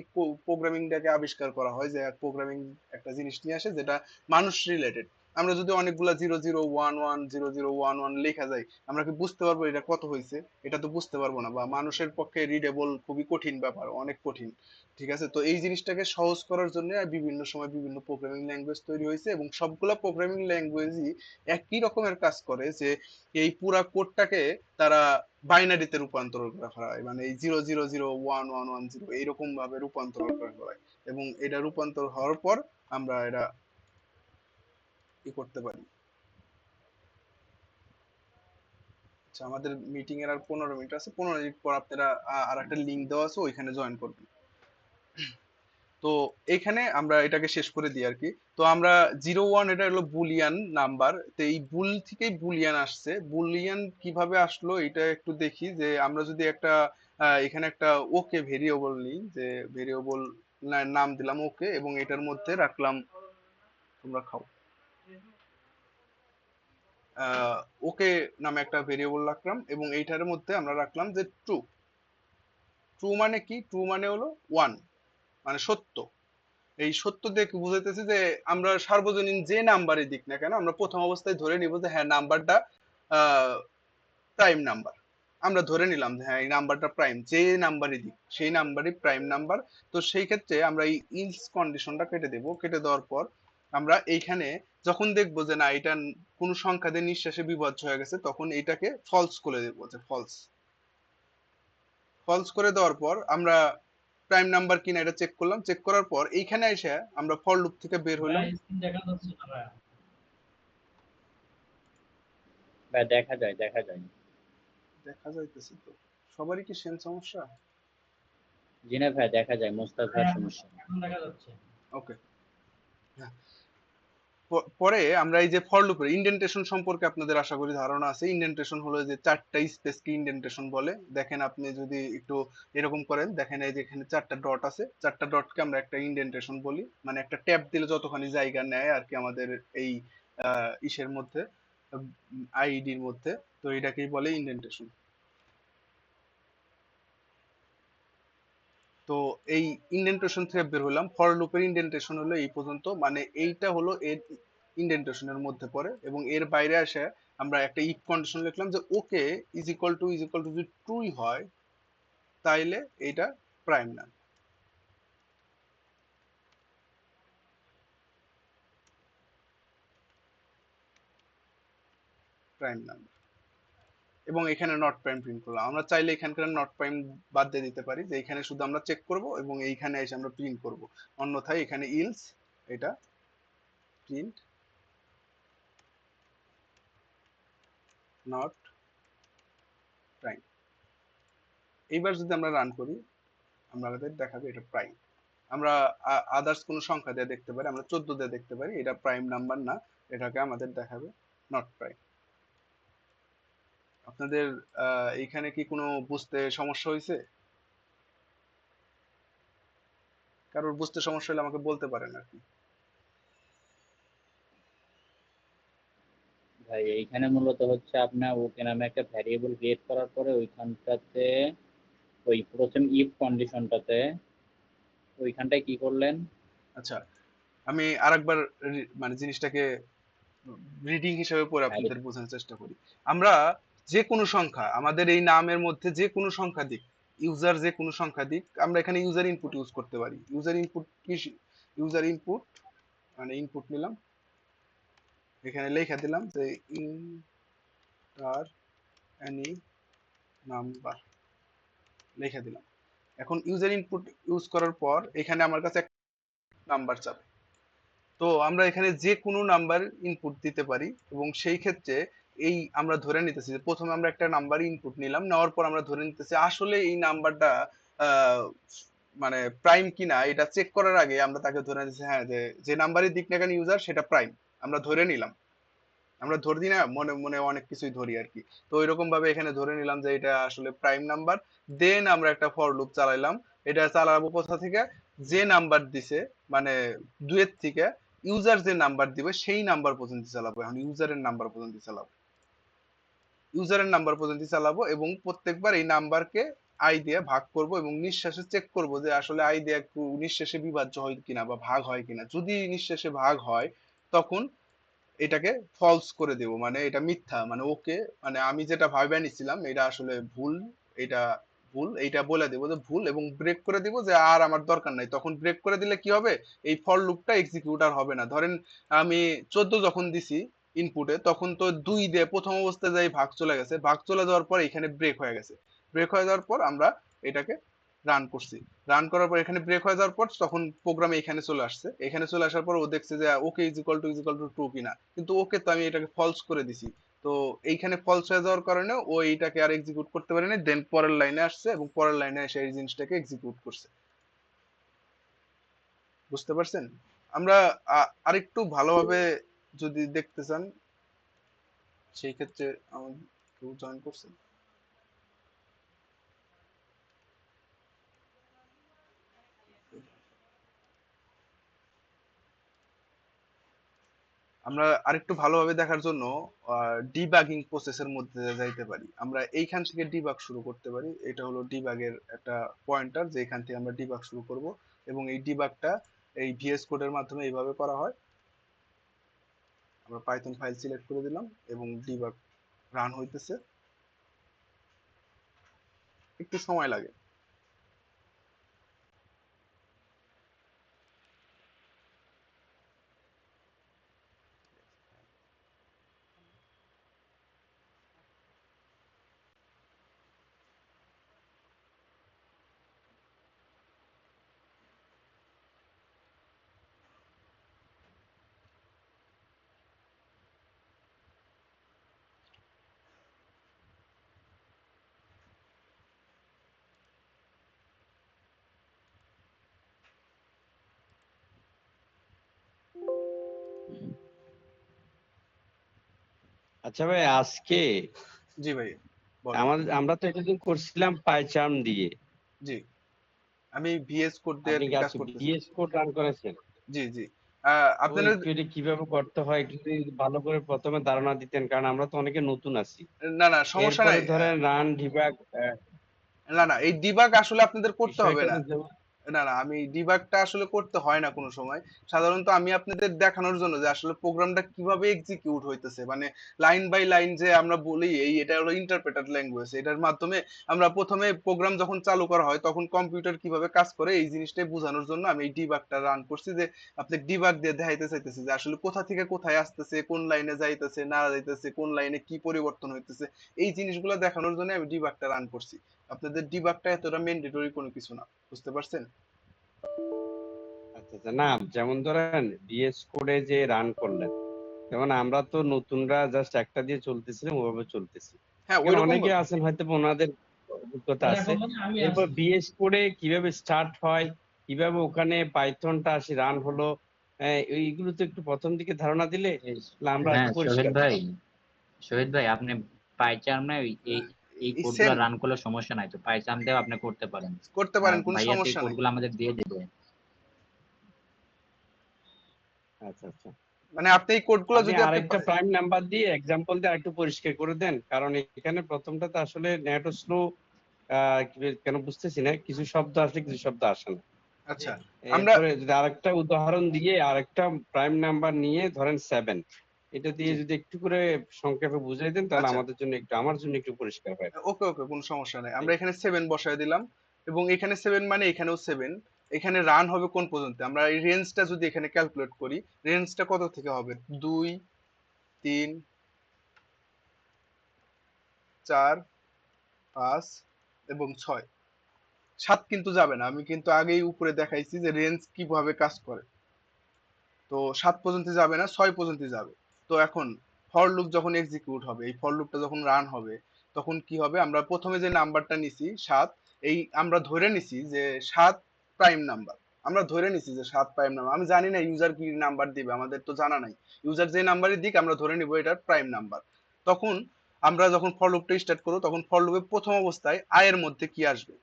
প্রোগ্রামিংটাকে আবিষ্কার করা হয় যে প্রোগ্রামিং একটা জিনিস নিয়ে আসে যেটা মানুষ রিলেটেড। আমরা যদি অনেকগুলা 0 0 1 1 0 0 1 1 লেখা যায়, আমরা কি বুঝতে পারবো এটা কত হয়েছে? এটা তো বুঝতে পারবো না, বা মানুষের পক্ষে রিডেবল খুবই কঠিন ব্যাপার, অনেক কঠিন। ঠিক আছে, তো এই জিনিসটাকে সহজ করার জন্য বিভিন্ন সময় বিভিন্ন প্রোগ্রামিং ল্যাঙ্গুয়েজ তৈরি হয়েছে, এবং সবগুলা প্রোগ্রামিং ল্যাঙ্গুয়েজই একই রকমের কাজ করে যে এই পুরা কোডটাকে তারা বাইনারিতে রূপান্তর করা হয়, মানে এই 0 0 0 1 1 1 0 এইরকম ভাবে রূপান্তর করা হয়, এবং এটা রূপান্তর হওয়ার পর আমরা এটা ই করতে পারি। আচ্ছা, আমাদের মিটিং এর আর 15 মিনিট আছে, 15 মিনিট পর আপনারা আর একটা লিঙ্ক দেওয়া আছে, ওইখানে জয়েন করবেন। তো এখানে আমরা এটাকে শেষ করে দিই আর কি। তো আমরা 0 1 এটা হলো বুলিয়ান নাম্বার, তো এই বুল থেকেই বুলিয়ান আসছে। বুলিয়ান কিভাবে আসলো এটা একটু দেখি, যে আমরা যদি একটা এখানে একটা ওকে ভেরিয়েবল নিই, যে ভেরিয়েবল নাম দিলাম ওকে, এবং এটার মধ্যে রাখলাম, তোমরা খাও, ওকে নামে একটা ভেরিয়েবল রাখলাম, এবং এইটার মধ্যে আমরা রাখলাম যে ট্রু। ট্রু মানে কি? ট্রু মানে হলো 1, মানে সত্য। এই সত্য দিয়ে কি বুঝাইতেছি যে আমরা সার্বজনীন যে নাম্বারই দিক না কেন, আমরা প্রথম অবস্থায় ধরে নিব যে হ্যাঁ নাম্বারটা প্রাইম নাম্বার। আমরা ধরে নিলাম যে হ্যাঁ এই নাম্বারটা প্রাইম, যে নাম্বারই দিক সেই নাম্বারই প্রাইম নাম্বার। তো সেই ক্ষেত্রে আমরা এই ইলস কন্ডিশনটা কেটে দেব। কেটে দেওয়ার পর আমরা এইখানে যখন দেখবো যে না এটা কোন সংখ্যা দিয়ে নিঃশেষে বিভাজ্য হয়ে গেছে, তখন এটাকে ফলস করে দেবো, যে ফলস। ফলস করে দেওয়ার পর আমরা প্রাইম নাম্বার কিনা এটা চেক করলাম, চেক করার পর এইখানে এসে আমরা ফর লুপ থেকে বের হইলাম। ভাইয়া স্ক্রিন দেখা যাচ্ছে না ভাইয়া। ভাই দেখা যায়, দেখা যায়। দেখা যাইতেছে তো, সবারই কি সেম সমস্যা? জি না ভাই, দেখা যায়, মোস্তাক ভাইয়া ভাইয়ের এখন সমস্যা। এখন দেখা যাচ্ছে। ওকে, পরে আমরা এই যে ফর লুপের ইন্ডেন্টেশন সম্পর্কে আপনাদের আশা করি ধারণা আছে। ইন্ডেন্টেশন হলো যে চারটা স্পেসকে ইন্ডেন্টেশন বলে। দেখেন আপনি যদি একটু এরকম করেন, দেখেন এই যে এখানে চারটা ডট আছে, চারটা ডটকে আমরা একটা ইন্ডেন্টেশন বলি, মানে একটা ট্যাব দিলে যতখানি জায়গা নেয় আর কি আমাদের এই ইসের মধ্যে, আইডির মধ্যে, তো এটাকেই বলে ইন্ডেন্টেশন। তো এই ইন্ডেন্টেশন থেকে বের হলাম। ফর লুপের ইন্ডেন্টেশন হলো এই পর্যন্ত, মানে এইটা হলো এর ইন্ডেন্টেশনের মধ্যে পড়ে, এবং এর বাইরে আসে আমরা একটা ইফ কন্ডিশন লিখলাম যে ওকে ইজ ইকুয়াল টু যদি ট্রুই হয় তাইলে এটা প্রাইম না। Prime number. এবং এখানে নট প্রাইম প্রিন্ট করলাম। আমরা চাইলে এখানকার নট প্রাইম বাদ দিয়ে দিতে পারি, যে এখানে শুধু আমরা চেক করব এবং এইখানে এসে আমরা প্রিন্ট করব। অন্যথায় এখানে ইলস এটা প্রিন্ট নট প্রাইম। এইবার যদি আমরা রান করি আমাদের দেখাবে এটা প্রাইম। আমরা আদার্স কোনো সংখ্যা দিয়ে দেখতে পারি, আমরা 14 দিয়ে দেখতে পারি, এটা প্রাইম নাম্বার না, এটাকে আমাদের দেখাবে নট প্রাইম। আপনাদের এইখানে কি কোনো বুঝতে সমস্যা হয়েছে? কারোর বুঝতে সমস্যা হলে আমাকে বলতে পারেন আর কি। ভাই এইখানে মূলত হচ্ছে আপনার ওকে নামে একটা ভ্যারিয়েবল ক্রিয়েট করার পরে ওইখানটাতে ওই প্রথম ইফ কন্ডিশনটাতে ওইখানটায় কি করলেন? আচ্ছা, আমি আরেকবার মানে জিনিসটাকে রিডিং হিসেবে পড়ে হ্যাঁ, আপনাদের বোঝানোর চেষ্টা করি। আমরা যে কোনো সংখ্যা, আমাদের এই নামের মধ্যে যে কোনো সংখ্যা দিক, ইউজার যে কোনো সংখ্যা দিক, আমরা এখানে ইউজার ইনপুট ইউজ করতে পারি। ইউজার ইনপুট কি? ইউজার ইনপুট মানে ইনপুট নিলাম, এখানে লেখা দিলাম যে ইন্টার এনি নাম্বার, লিখে দিলাম। এখন ইউজার ইনপুট ইউজ করার পর এখানে আমার কাছে একটা নাম্বার চাবে। তো আমরা এখানে যে কোনো নাম্বার ইনপুট দিতে পারি, এবং সেই ক্ষেত্রে এই আমরা ধরে নিতেছি যে প্রথমে আমরা একটা নাম্বার ইনপুট নিলাম, নেওয়ার পর আমরা ধরে নিতেছি আসলে এই নাম্বারটা মানে প্রাইম কিনা এটা চেক করার আগে আমরা তাকে ধরে নিতেছি হ্যাঁ যে নাম্বারই দিক না কেন ইউজার সেটা প্রাইম, আমরা ধরে নিলাম। আমরা ধরে দিই না, মনে মনে অনেক কিছুই ধরি আর কি। তো ওইরকম ভাবে এখানে ধরে নিলাম যে এটা আসলে প্রাইম নাম্বার। দেন আমরা একটা ফর লুপ চালাইলাম। এটা চালাবো কোথা থেকে? যে নাম্বার দিছে, মানে দুয়ের থেকে ইউজার যে নাম্বার দিবে সেই নাম্বার পর্যন্ত চালাবো। এখন ইউজারের নাম্বার পর্যন্ত চালাবো, ইউজারের নাম্বার পর্যন্ত চালাবো, এবং প্রত্যেকবার এই নাম্বারকে আই দিয়ে ভাগ করব এবং নিঃশেষে চেক করব যে আসলে আই দিয়ে নিঃশেষে বিভাজ্য হয় কিনা বা ভাগ হয় কিনা। যদি নিঃশেষে ভাগ হয় তখন এটাকে ফলস করে দেব, মানে এটা মিথ্যা, মানে ওকে, মানে আমি যেটা ভাবে নিছিলাম এটা আসলে ভুল, এটা ভুল, এইটা বলে দেবো যে ভুল, এবং ব্রেক করে দিব যে আর আমার দরকার নাই। তখন ব্রেক করে দিলে কি হবে? এই ফর লুপটা এক্সিকিউট আর হবে না। ধরেন আমি 14 যখন দিছি ইনপুটে, তখন তো 2 দিয়ে প্রথম অবস্থায় যাই ভাগ চলে গেছে, ভাগ চলে যাওয়ার পর এখানে ব্রেক হয়ে গেছে। ব্রেক হয়ে যাওয়ার পর আমরা এটাকে রান করছি। রান করার পর এখানে ব্রেক হয়ে যাওয়ার পর তখন প্রোগ্রামে এখানে চলে আসছে। এখানে চলে আসার পর ও দেখছে যে okay is equal to true কিনা, কিন্তু ওকে তো আমি এটাকে ফলস করে দিছি। তো এইখানে ফলস হয়ে যাওয়ার কারণে ও এইটাকে আর এক্সিকিউট করতে পারেনি। দেন পরের লাইনে আসছে এবং পরের লাইনে এসে এই জিনিসটাকে এক্সিকিউট করছে। বুঝতে পারছেন? আমরা আরেকটু ভালোভাবে যদি দেখতে চান সেই ক্ষেত্রে আমার কেউ জয়েন করছে? আমরা আরেকটু ভালোভাবে দেখার জন্য ডিবাগিং প্রসেসের মধ্যে যাইতে পারি। আমরা এইখান থেকে ডিবাগ শুরু করতে পারি। এটা হলো ডিবাগের একটা পয়েন্টার, যে এখান থেকে আমরা ডিবাগ শুরু করব, এবং এই ডিবাগটা এই ভিএস কোডের মাধ্যমে এইভাবে করা হয়। আমরা পাইথন ফাইল সিলেক্ট করে দিলাম এবং ডিবাগ রান হইতেছে, একটু সময় লাগে। আচ্ছা ভাই, আজকে জি ভাই, বলেন। আমরা তো এতদিন করছিলাম পাইচার্ম দিয়ে। জি, আমি ভিএস কোড দিয়ে আর আপনি কি কি কাজ আজকে করতেছি। ভিএস কোড রান করেছেন? জি জি। তো আপনারা একটু এটা কিভাবে করতে হয় একটু যদি ভালো করে প্রথমে ধারণা দিতেন, কারণ আমরা তো অনেকে নতুন আছি। না না, সমস্যা এরপরে নাই। ধরেন রান ডিবাগ না না, এই ডিবাগ আসলে আপনাদের করতে হবে বিষয়টা না। যেমন না না, আমি ডিবাগটা আসলে করতে হয় না কোনো সময়। সাধারণত আমি আপনাদের দেখানোর জন্য যে আসলে প্রোগ্রামটা কিভাবে এক্সিকিউট হইতেছে, মানে লাইন বাই লাইন যে আমরা বলি এটা হলো ইন্টারপ্রেটার ল্যাঙ্গুয়েজ, এটার মাধ্যমে আমরা প্রথমে প্রোগ্রাম যখন চালু করা হয় তখন কম্পিউটার কিভাবে কাজ করে এই জিনিসটাই বোঝানোর জন্য আমি এই ডিবাগটা রান করছি, যে আপনি ডিবাগ দিয়ে দেখাইতে চাইতেছি যে আসলে কোথা থেকে কোথায় আসতেছে, কোন লাইনে যাইতেছে না যাইতেছে, কোন লাইনে কি পরিবর্তন হইতেছে, এই জিনিসগুলো দেখানোর জন্য আমি ডিবাগটা রান করছি। আপনাদের ডিবাগটা এতটা ম্যান্ডেটরি কোনো কিছু না, বুঝতে পারছেন? আচ্ছা আচ্ছা, না যেমন ধরেন ভিএস কোডে যে রান করলেন, যেমন আমরা তো নতুনরা জাস্ট একটা দিয়ে চলতেছিলাম, ওভাবে চলতেছি। হ্যাঁ, এখানে ওইরকম অনেকে আছেন হয়তো ওনাদের অভিজ্ঞতা আছে। এরকম মানে আমি এরপর আছি। ভিএস কোডে কিভাবে স্টার্ট হয়, কিভাবে ওখানে পাইথনটা আসি রান হলো, এইগুলো তো একটু প্রথম দিকে ধারণা দিলে তাহলে আমরা হ্যাঁ একটু শহীদ পরিষ্কার হই। ভাই, শহীদ ভাই আপনি পাইচার্ম না এই এই এই কোডগুলো সেম রান করলে সমস্যা নাই, তো পাইচার্ম দিয়েও আপনি করতে পারেন। করতে পারেন, কোনো ভাইয়া তো এই সমস্যা নাই। কোডগুলো আমাদের দিয়ে দেবে। আচ্ছা আচ্ছা, মানে আপনি এই কোডগুলো আপনি যদি আপনি আরেকটা প্রাইম নাম্বার দিয়ে এক্সাম্পল দিয়ে আরেকটু পরিষ্কার করে দেন, কারণ এখানে প্রথমটাতে আসলে নেট স্লো, কেন বুঝতেছি না, কিছু শব্দ আসলে কিছু শব্দ আসে না। আচ্ছা, আমরা এরপরে যদি আরেকটা উদাহরণ দিয়ে আরেকটা প্রাইম নাম্বার নিয়ে ধরেন 7, এটা দিয়ে জি, যদি একটু করে সংক্ষেপে বুঝাই দেন তাহলে আচ্ছা, আমাদের জন্য একটু, আমার জন্য একটু পরিষ্কার হয়। ওকে ওকে, কোনো সমস্যা নাই। আমরা এখানে 7 বসায় দিলাম, এবং এখানে 7 মানে এখানেও 7। এখানে রান হবে কোন পর্যন্ত, আমরা এই রেঞ্জটা যদি এখানে ক্যালকুলেট করি, রেঞ্জটা কত থেকে হবে? 2, 3, 4, 5 এবং 6। 7 কিন্তু যাবে না, আমি কিন্তু আগেই উপরে দেখাইছি যে রেঞ্জ কিভাবে কাজ করে। তো 7 পর্যন্ত যাবে না, 6 পর্যন্ত যাবে। তো এখন ফর লুপ যখন এক্সিকিউট হবে, এই ফর লুপটা যখন রান হবে, তখন কি হবে? আমরা প্রথমে যে নাম্বারটা নিছি 7, এই আমরা ধরে নিছি যে 7 প্রাইম নাম্বার। আমরা ধরে নিছি যে 7 প্রাইম নাম্বার। আমি জানি না ইউজার কি নাম্বার দিবে, আমাদের তো জানা নাই। ইউজার যে নাম্বারই দিক আমরা ধরে নিব এটার প্রাইম নাম্বার। তখন আমরা যখন ফর লুপটা স্টার্ট করব, তখন ফর লুপের প্রথম অবস্থায় i এর মধ্যে কি আসবে?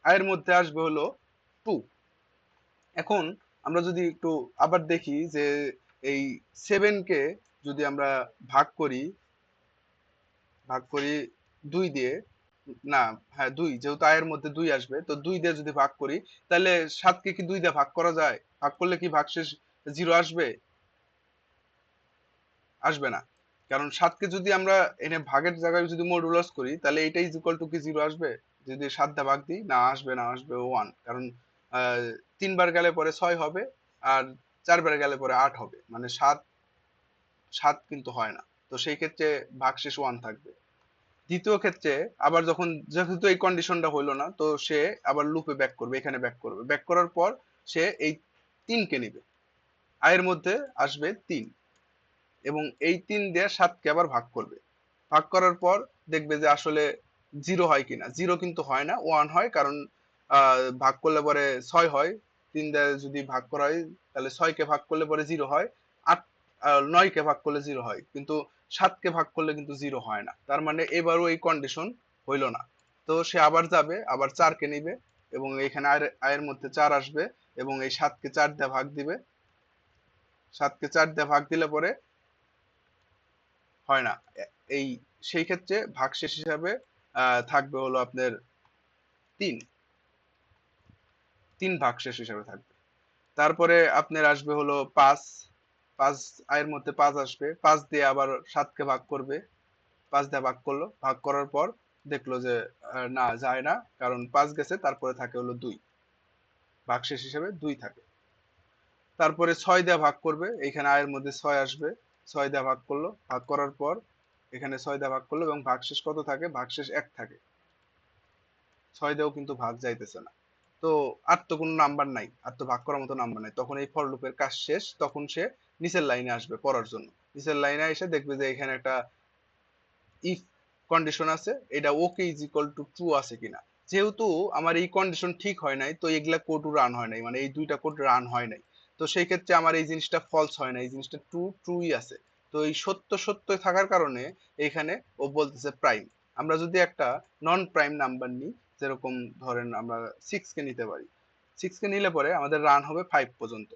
i এর মধ্যে আসবে হলো 2। এখন আমরা যদি একটু আবার দেখি যে এই 7 কে যদি আমরা ভাগ করি, ভাগ করি 2 দিয়ে, না, হ্যাঁ 2, যেহেতু আয়ের মধ্যে 2 আসবে, তো 2 দিয়ে যদি ভাগ করি, তাহলে 7 কে কি 2 দিয়ে ভাগ করা যায়? ভাগ করলে কি ভাগশেষ 0 আসবে? আসবে না। কারণ 7 কে যদি আমরা এনে ভাগের জায়গায় যদি মডুলাস করি, তাহলে এইটা ইজ ইকুয়াল টু কি 0 আসবে? যদি 7 দিয়ে ভাগ দিই, না আসবে না, আসবে 1। কারণ 3 বার গেলে পরে 6 হবে, আর 4 বার গেলে পরে 8 হবে, মানে 7 7 কিন্তু হয় না। তো সেই ক্ষেত্রে ভাগশেষ 1 থাকবে। দ্বিতীয় ক্ষেত্রে আবার যখন, যেহেতু এই কন্ডিশনটা হইলো না, তো সে আবার লুপে ব্যাক করবে, এখানে ব্যাক করবে, ব্যাক করার পর সে এই 3 কে নিবে, আয়ের মধ্যে আসবে 3, এবং এই 3 দিয়ে 7 কে আবার ভাগ করবে। ভাগ করার পর দেখবে যে আসলে 0 হয় কিনা। 0 কিন্তু হয় না, 1 হয়, কারণ ভাগ করলে পরে 6 হয়। 3 দিয়ে যদি ভাগ করা হয়, তাহলে 6 কে ভাগ করলে পরে 0 হয়। 8 9 কে ভাগ করলে 0 হয়, কিন্তু 7 কে ভাগ করলে কিন্তু 0 হয় না। তার মানে এবারও এই কন্ডিশন হইলো না। তো সে আবার যাবে, আবার 4 কে নিবে, এবং এখানে আয়ের মধ্যে 4 আসবে, এবং এই 7 কে 4 দিয়ে ভাগ দিবে। 7 কে 4 দিয়ে ভাগ দিলে পরে হয় না। এই সেই ক্ষেত্রে ভাগশেষ হিসাবে থাকবে হলো আপনার 3। 3 ভাগশেষ হিসাবে থাকবে। তারপরে আপনার আসবে হলো 5। 5 আয়ের মধ্যে 5 আসবে, 5 দিয়ে আবার 7 কে ভাগ করবে। 5 দিয়ে ভাগ করলো, ভাগ করার পর দেখলো যে না যায় না, কারণ 5 গেছে, তারপরে থাকে হলো 2, ভাগশেষ হিসাবে 2 থাকে। তারপরে 6 দিয়ে ভাগ করবে, এখানে আয়ের মধ্যে 6 আসবে, 6 দিয়ে ভাগ করলো, ভাগ করার পর এখানে 6 দিয়ে ভাগ করলো, এবং ভাগশেষ কত থাকে? ভাগশেষ 1 থাকে। 6 দিয়েও কিন্তু ভাগ যাইতেছে না। তো আর তো কোনো নাম্বার নাই, আর তো ভাগ করার মতো নাম্বার নাই। তখন এই ফর লুপের কাজ শেষ, তখন সে নিচের লাইনে আসবে পড়ার জন্য। নিচের লাইনে এসে দেখবে যে এখানে একটা ইফ কন্ডিশন আছে, এটা okay is equal to true আছে কিনা। যেহেতু আমার এই কন্ডিশন ঠিক হয় নাই, তো এগুলা কোড রান হয় নাই, মানে এই দুইটা কোড রান হয় নাই। তো সেই ক্ষেত্রে আমার এই জিনিসটা ফলস হয় না, এই জিনিসটা ট্রুই আছে। তো এই সত্য সত্য থাকার কারণে এইখানে ও বলতেছে প্রাইম। আমরা যদি একটা নন প্রাইম নাম্বার নিই, যেরকম ধরেন আমরা 6 কে নিতে পারি, 6 কে নিলে পরে আমাদের রান হবে 5 পর্যন্ত,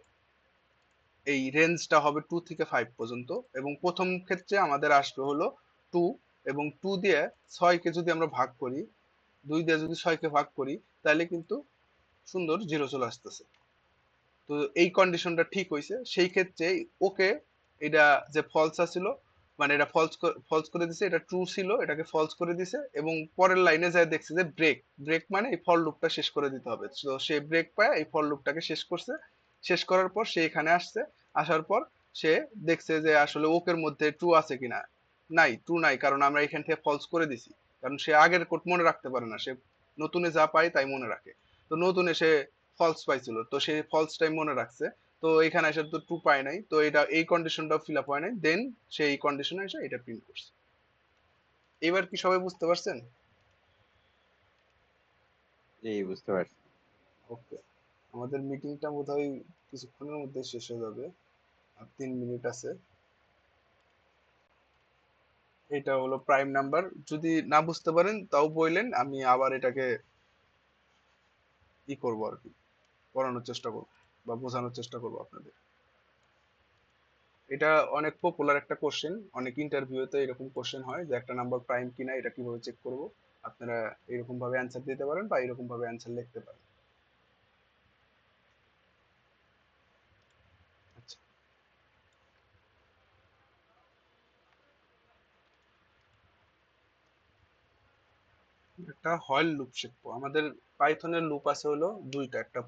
এই রেঞ্জটা হবে 2 থেকে 5 পর্যন্ত। এবং প্রথম ক্ষেত্রে আমাদের আসবে হলো 2, এবং 2 দিয়ে 6 কে যদি আমরা ভাগ করি, 2 দিয়ে যদি 6 কে ভাগ করি, তাহলে কিন্তু সুন্দর জিরো চলে আসতেছে। তো এই কন্ডিশনটা ঠিক হইছে, সেই ক্ষেত্রে ওকে এটা যে ফলস আছিল, মানে এটা ফলস ফলস করে দিছে, এটা ট্রু ছিল, এটাকে ফলস করে দিছে, এবং পরের লাইনে যায় দেখছে যে ব্রেক, ব্রেক মানে এই ফর লুপটা শেষ করে দিতে হবে। তো সে ব্রেক পায় এই ফর লুপটাকে শেষ করছে, শেষ করার পর সে এখানে আসছে, আসার পর সে দেখছে যে আসলে ওকের মধ্যে ট্রু আছে কিনা, নাই, ট্রু নাই, কারণ আমরা এখান থেকে ফলস করে দিছি। কারণ সে আগের কোড মনে রাখতে পারে না, সে নতুনে যা পায় তাই মনে রাখে। তো নতুনে সে ফলস পাইছিল, তো সেই ফলসটাই মনে রাখছে। তো এখানে এসে তো ট্রু পায় নাই, তো এটা এই কন্ডিশনটা ফিল আপ হয় নাই, দেন সে এই কন্ডিশনে এসে এটা প্রিন্ট করছে। এবার কি সবাই বুঝতে পারছেন? জি, বুঝতে পারছি। ওকে, আমাদের মিটিংটা বোধহয় কিছুক্ষণের মধ্যে শেষ হয়ে যাবে, আর 3 মিনিট আছে। এটা হলো প্রাইম নাম্বার। যদি না বুঝতে পারেন তাও বললেন, আমি আবার এটাকে ই করবো আর কি, পড়ানোর চেষ্টা করবো বা বোঝানোর চেষ্টা করবো আপনাদের। এটা অনেক পপুলার একটা কোশ্চেন, অনেক ইন্টারভিউতে এরকম কোশ্চেন হয় যে একটা নাম্বার প্রাইম কিনা এটা কিভাবে চেক করব। আপনারা এরকম ভাবে অ্যান্সার দিতে পারেন বা এরকম ভাবে অ্যান্সার লিখতে পারেন। আচ্ছা, একটা হয়েল লুপ শিখবো। আমাদের পাইথনের লুপ আছে হলো দুইটা, একটা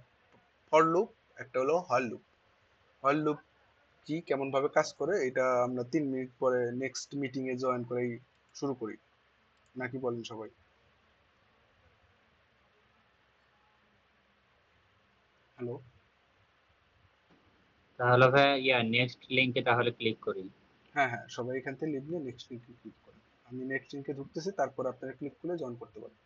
ফর লুপ, একটা হলো হয়েল লুপ। হয়েল লুপ কি, কেমন ভাবে কাজ করে, এটা আমরা 3 মিনিট পরে নেক্সট মিটিং এ জয়েন করেই শুরু করি, নাকি বলেন সবাই? হ্যালো? তাহলে ভাই নেক্সট লিংকে তাহলে ক্লিক করি। হ্যাঁ হ্যাঁ, সবাই এখান থেকে লিভ নিয়ে নেক্সট লিঙ্কে ক্লিক করেন। আমি নেক্সট লিঙ্কে ঢুকতেছি, তারপর আপনারা ক্লিক করে জয়েন করতে পারেন।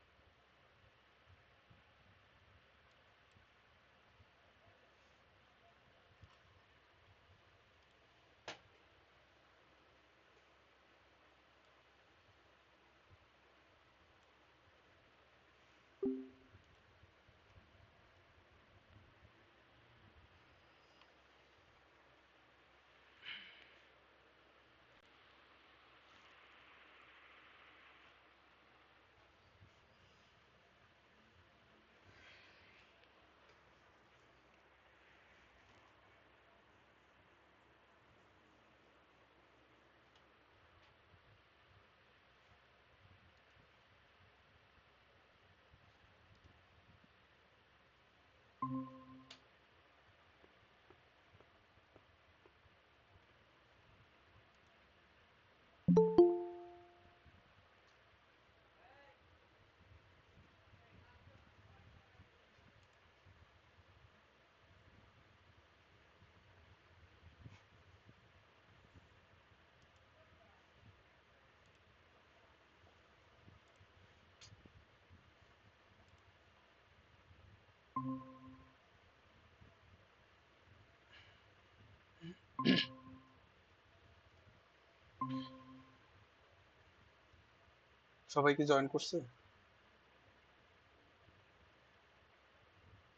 সবাই কি জয়েন করছে?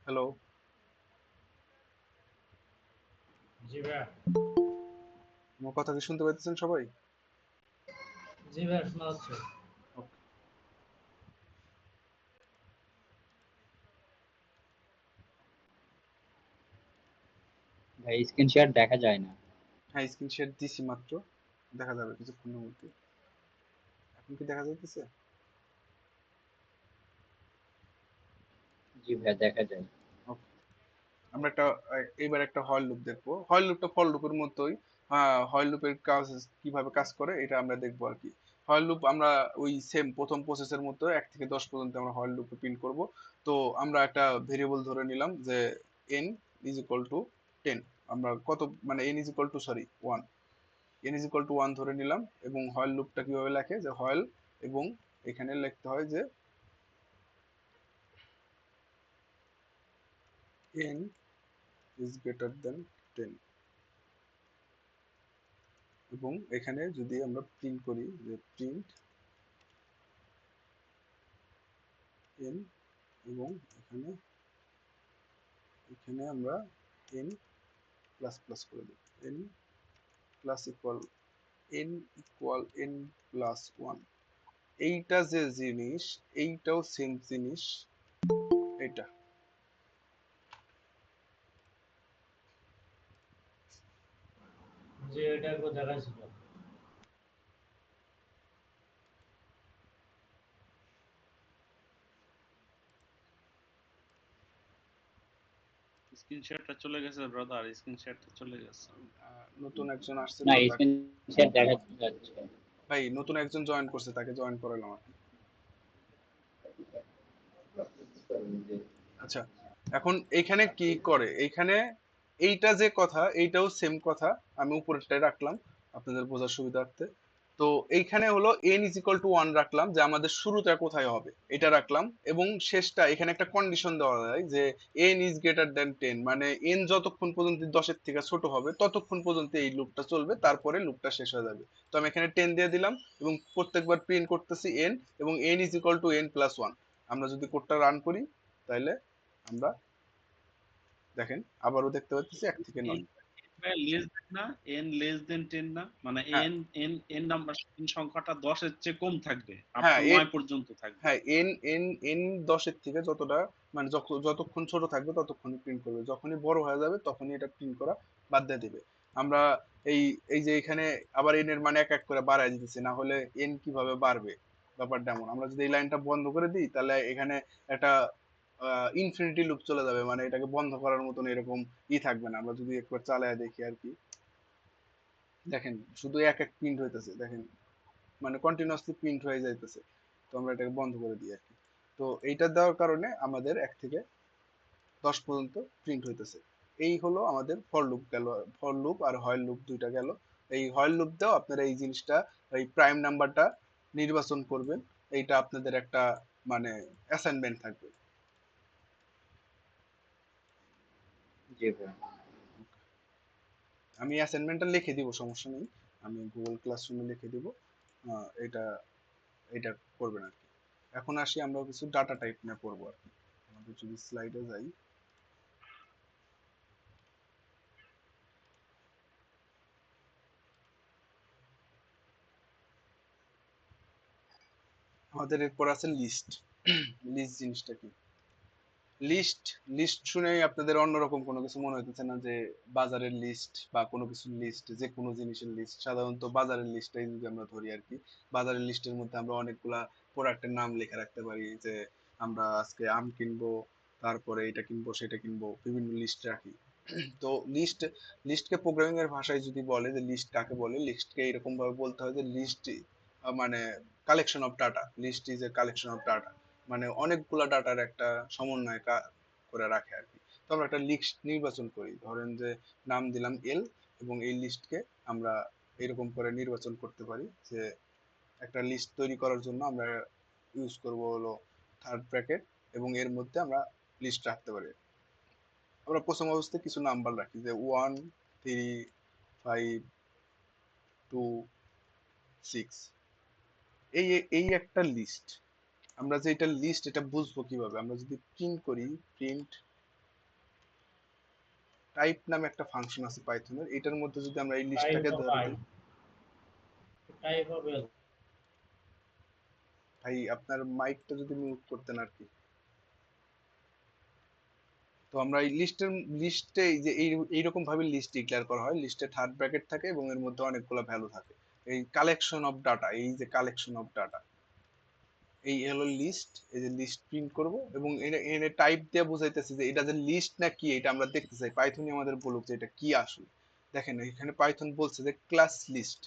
হ্যালো? জি ভাইয়া। আমার কথা কি শুনতে পাইতেছেন সবাই? জি ভাইয়া, শোনা যাচ্ছে। Okay. ভাই স্ক্রিন শেয়ার দেখা যায় না। হ্যাঁ, স্ক্রিন শেয়ার দিছি মাত্র, দেখা যাবে কিছুক্ষণের মধ্যে। এখন কি দেখা যাইতেছে? জি ভাই, দেখা যায়। Okay. আমরা একটা এইবার একটা হয়েল লুপ দেখবো। হয়েল লুপটা ফর লুপের মতোই। হয়েল লুপের কাজ কিভাবে কাজ করে এটা আমরা দেখবো আর কি। হয়েল লুপ আমরা ওই সেম প্রথম প্রসেসের মতো 1 থেকে 10 পর্যন্ত আমরা হয়েল লুপে প্রিন্ট করব। তো আমরা একটা ভেরিয়েবল ধরে নিলাম যে n ইজ ইকুয়াল টু 10। আমরা কত, মানে n is equal to, sorry, 1, n is equal to 1 ধরে নিলাম। এবং হয়েল লুপটা কিভাবে লেখে, যে হয়েল, এবং এখানে লিখতে হয় যে n is greater than 10। এবং এখানে যদি আমরা প্রিন্ট করি যে প্রিন্ট n, এবং এখানে এখানে আমরা n প্লাস প্লাস করে দেব, n plus equal n plus 1। এইটা যে জিনিস, এইটাও সেম জিনিস, এটা যে এটা একবার দেখাইছিল। স্ক্রিনশটটা চলে গেছে ব্রাদার, স্ক্রিনশটটা চলে গেছে। নতুন একজন আসছে না তো তাকে, স্ক্রিনশট দেখা যাচ্ছে। ভাই নতুন একজন জয়েন করছে, তাকে জয়েন করালাম আর কি। আচ্ছা, এখন এইখানে কি করে, এইখানে এইটা যে কথা, এইটাও সেম কথা, আমি উপরেরটাই রাখলাম আপনাদের বোঝার সুবিধার্থে। তো এইখানে হলো n ইজ ইকুয়াল টু 1 রাখলাম, যে আমাদের শুরুটা কোথায় হবে এটা রাখলাম, এবং শেষটা এখানে একটা কন্ডিশন দেওয়া যায় যে n ইজ গ্রেটার দ্যান 10, মানে n যতক্ষণ পর্যন্ত 10 এর থেকে ছোট হবে ততক্ষণ পর্যন্ত এই লুপটা চলবে, তারপরে লুপটা শেষ হয়ে যাবে। তো আমি এখানে 10 দিয়ে দিলাম এবং প্রত্যেকবার প্রিন্ট করতেছি n, এবং n is equal to n plus 1। আমরা যদি কোডটা রান করি তাহলে আমরা দেখেন আবারও দেখতে পাচ্ছি 1 থেকে 9। লেস দেন না, n লেস দেন 10 না, মানে হ্যাঁ n n n নাম্বার সংখ্যাটা 10 এর চেয়ে কম থাকবে, আপ হ্যাঁ টু 9 পর্যন্ত থাকবে। হ্যাঁ এন এন এন 10 এর থেকে যতটা, মানে যতক্ষণ ছোট থাকবে ততক্ষণই প্রিন্ট করবে, যখনই বড় হয়ে যাবে তখনই এটা প্রিন্ট করা বাদ দিয়ে দিবে। আমরা এই এই যে এখানে আবার এন এর মানে এক এক করে বাড়ায় দিতেছি, না হলে এন কিভাবে বাড়বে, ব্যাপারটা এমন। আমরা যদি এই লাইনটা বন্ধ করে দিই তাহলে এখানে একটা ইনফিনিটি লুপ চলে যাবে, মানে এটাকে বন্ধ করার মতন এরকম থাকবে না। আমরা যদি একবার চালায় দেখি আর কি, দেখেন শুধু এক এক প্রিন্ট হইতেছে, দেখেন মানে কন্টিনিউয়াসলি প্রিন্ট হয়ে যাইতেছে। তো আমরা এটাকে বন্ধ করে দিই আর কি। তো এইটা দেওয়ার কারণে আমাদের 1 থেকে 10 পর্যন্ত প্রিন্ট হইতেছে। এই হলো আমাদের ফর লুপ গেল, ফর লুপ আর হোয়াইল লুপ দুইটা গেল। এই হোয়াইল লুপ দাও আপনারা এই জিনিসটা, এই প্রাইম নাম্বারটা নির্বাচন করবেন, এইটা আপনাদের একটা মানে অ্যাসাইনমেন্ট থাকবে। জি ভাই। আমি অ্যাসাইনমেন্টটা লিখে দিব, সমস্যা নেই, আমি গুগল ক্লাসরুমে লিখে দিব। এটা এটা করবেন আর কি। এখন আসি আমরা কিছু ডাটা টাইপ নিয়ে পড়বো আর কি। আমাদের যদি স্লাইডে যাই, আমাদের এরপর আছে লিস্ট। লিস্ট জিনিসটা কি? লিস্ট, লিস্ট শুনেই আপনাদের অন্যরকম কোনো কিছু মনে হইতেছে না, যে বাজারের লিস্ট বা কোনো কিছুর লিস্ট, যে কোনো জিনিসের লিস্ট। সাধারণত বাজারের লিস্টটাই যদি আমরা ধরি আর কি, বাজারের লিস্টের মধ্যে আমরা অনেকগুলা প্রোডাক্টের নাম লেখা রাখতে পারি, যে আমরা আজকে আম কিনবো, তারপরে এটা কিনবো সেটা কিনবো, বিভিন্ন লিস্ট রাখি। তো লিস্ট, লিস্টকে প্রোগ্রামিং এর ভাষায় যদি বলে যে লিস্ট কাকে বলে, লিস্টকে এরকম ভাবে বলতে হয় যে লিস্ট মানে collection of data, list is a collection of data, মানে অনেকগুলা ডাটার একটা সমন্বয় করে রাখে আর কি। তো আমরা একটা লিস্ট নির্বাচন করি, ধরেন যে নাম দিলাম এল, এবং এই লিস্টকে আমরা এরকম করে নির্বাচন করতে পারি যে একটা লিস্ট তৈরি করার জন্য আমরা ইউজ করব হলো থার্ড ব্র্যাকেট, এবং এর মধ্যে আমরা লিস্ট রাখতে পারি। আমরা প্রথম অবস্থায় কিছু নাম্বার রাখি, যে 1 3 5 2 6, এই এই একটা লিস্ট। আমরা যে এটা লিস্ট, এটা বুঝবো কিভাবে? আমরা যদি প্রিন্ট করি, প্রিন্ট টাইপ নামে একটা ফাংশন আছে পাইথনের, এটার মধ্যে যদি আমরা এই টাইপ লিস্টটাকে অফ ধরে আই, দিই। টাইপ অফ এল। ভাই আপনার মাইকটা যদি মিউট করতেন আর কি। তো আমরা এই লিস্টে যে এইরকম ভাবে লিস্ট ডিক্লেয়ার করা হয়, লিস্টে থার্ড ব্র্যাকেট থাকে এবং এর মধ্যে অনেকগুলো ভ্যালু থাকে। এই কালেকশন অফ ডাটা, এই যে কালেকশন অফ ডাটা, এই হলো লিস্ট। এই যে লিস্ট প্রিন্ট করব, এবং এনে টাইপ দিয়ে বুঝাইতেছি যে এটা যে লিস্ট না কি, এটা আমরা দেখতে চাই। পাইথনই আমাদের বলুক যে এটা কি আসলে। দেখেন এখানে পাইথন বলছে যে ক্লাস লিস্ট।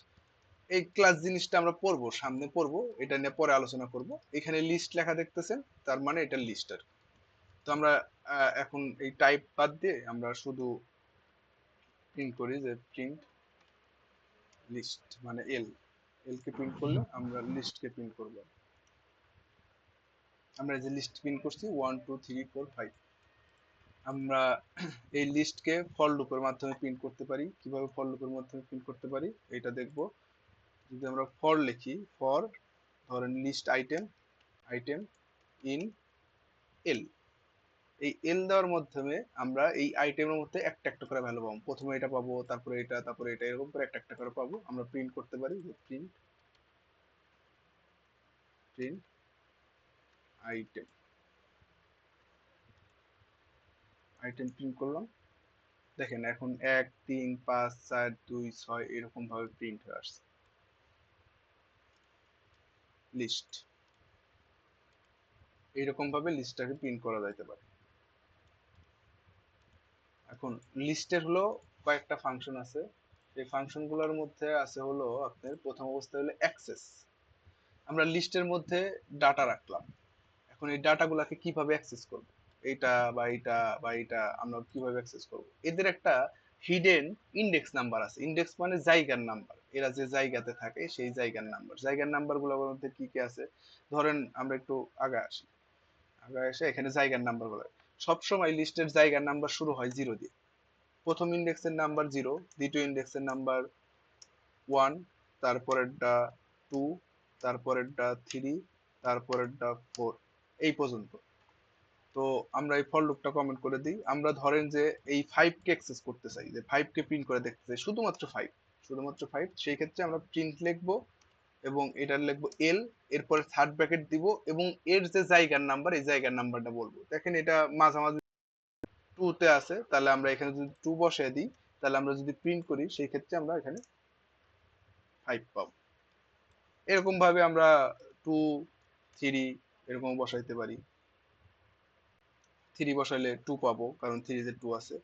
এই ক্লাস জিনিসটা আমরা পড়বো, সামনে পড়বো, এটা নিয়ে পরে আলোচনা করব। এখানে লিস্ট লেখা দেখতেছেন, তার মানে এটা লিস্ট আর কি। তো আমরা এখন এই টাইপ বাদ দিয়ে আমরা শুধু প্রিন্ট করি যে প্রিন্ট লিস্ট, মানে এল, এল কে প্রিন্ট করলে আমরা লিস্ট কে প্রিন্ট করব। আমরা যে লিস্ট প্রিন্ট করছি 1 2 3 4 5, আমরা এই লিস্টকে ফর লুপের মাধ্যমে প্রিন্ট করতে পারি। কিভাবে ফর লুপের মাধ্যমে প্রিন্ট করতে পারি এটা দেখব। যদি আমরা ফর লিখি, ফর ধরেন list item item in L, এই এল দেওয়ার মাধ্যমে আমরা এই আইটেমের মধ্যে একটা একটা করে ভ্যালু পাবো। প্রথমে এটা পাবো, তারপরে এটা, তারপরে এটা, এরকম করে একটা একটা করে পাবো। আমরা প্রিন্ট করতে পারি যে print print item, item print করলাম। দেখেন এখন 1 3 5 4 2 6 এরকম ভাবে প্রিন্ট হয়ে আসছে লিস্ট। এইরকম ভাবে লিস্টটাকে প্রিন্ট করা যাইতে পারে। এখন লিস্টের হলো কয়েকটা ফাংশন আছে। এই ফাংশন গুলোর মধ্যে আছে হলো আপনার প্রথম অবস্থায় হলো অ্যাক্সেস। আমরা লিস্টের মধ্যে ডাটা রাখলাম, এখন এই ডাটাগুলোকে কিভাবে অ্যাক্সেস করব, এইটা বা এইটা বা এইটা আমরা কিভাবে অ্যাক্সেস করব। এদের একটা হিডেন ইন্ডেক্স নাম্বার আছে। ইন্ডেক্স মানে জায়গার নাম্বার, এরা যে জায়গাতে থাকে সেই জায়গার নাম্বার। জায়গার নাম্বার গুলোর মধ্যে কি কি আছে, ধরেন আমরা একটু আগে আসি, আগে এসে এখানে জায়গার নাম্বার গুলো সবসময় লিস্টের জায়গার নাম্বার শুরু হয় 0 দিয়ে। প্রথম ইন্ডেক্সের নাম্বার 0, দ্বিতীয় ইন্ডেক্সের নাম্বার 1, তারপরেরটা 2, তারপরেরটা 3, তারপরেরটা 4, এই পর্যন্ত। তো আমরা এই ফর লুপটা কমেন্ট করে দিই। আমরা ধরেন যে এই 5 কে অ্যাক্সেস করতে চাই, যে 5 কে প্রিন্ট করে দেখতে চাই, শুধুমাত্র 5, শুধুমাত্র 5। সেই ক্ষেত্রে আমরা প্রিন্ট লিখবো এবং এটার লিখবো এল, এরপরে থার্ড ব্র্যাকেট দিব এবং এর যে জায়গার নাম্বার, এই জায়গার নাম্বারটা বলবো। দেখেন এটা মাঝামাঝি 2 তে আছে, তাহলে আমরা এখানে যদি 2 বসিয়ে দিই, তাহলে আমরা যদি প্রিন্ট করি সেই ক্ষেত্রে আমরা এখানে 5 পাবো। এরকম ভাবে আমরা 2 3 এরকম বসাইতে পারি। 3 বসাইলে 2 পাবো, কারণ 3 তে 2 আছে।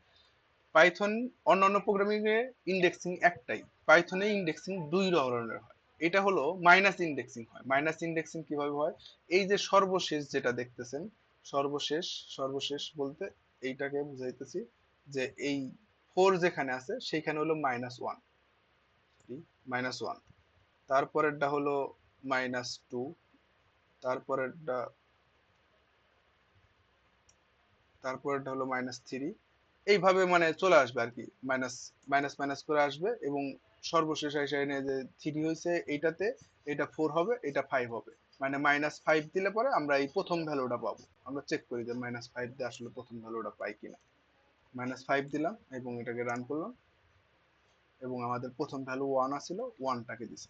পাইথন অন্যান্য প্রোগ্রামিং এ ইন্ডেক্সিং একটাই, পাইথনে ইন্ডেক্সিং দুই ধরনের হয়। এটা হলো মাইনাস ইন্ডেক্সিং হয়। মাইনাস ইন্ডেক্সিং কিভাবে হয়, এই যে সর্বশেষ যেটা দেখতেছেন, সর্বশেষ, সর্বশেষ বলতে এইটাকে বুঝাইতেছি যে এই 4 যেখানে আছে সেইখানে হলো -1, -1, তারপরেরটা হলো -2, তারপরেরটা তারপরেরটা হলো -3, এইভাবে মানে চলে আসবে আর কি, মাইনাস মাইনাস মাইনাস করে আসবে এবং সর্বশেষ এসে এনে যে 3 হয়েছে এইটাতে, এটা 4 হবে, এটা 5 হবে। মানে -5 দিলে পরে আমরা এই প্রথম ভ্যালুটা পাবো। আমরা চেক করি যে -5 দিয়ে আসলে প্রথম ভ্যালুটা পাই কিনা। -5 দিলাম এবং এটাকে রান করলাম এবং আমাদের প্রথম ভ্যালু 1 আসছিল, 1টাকে দিছি।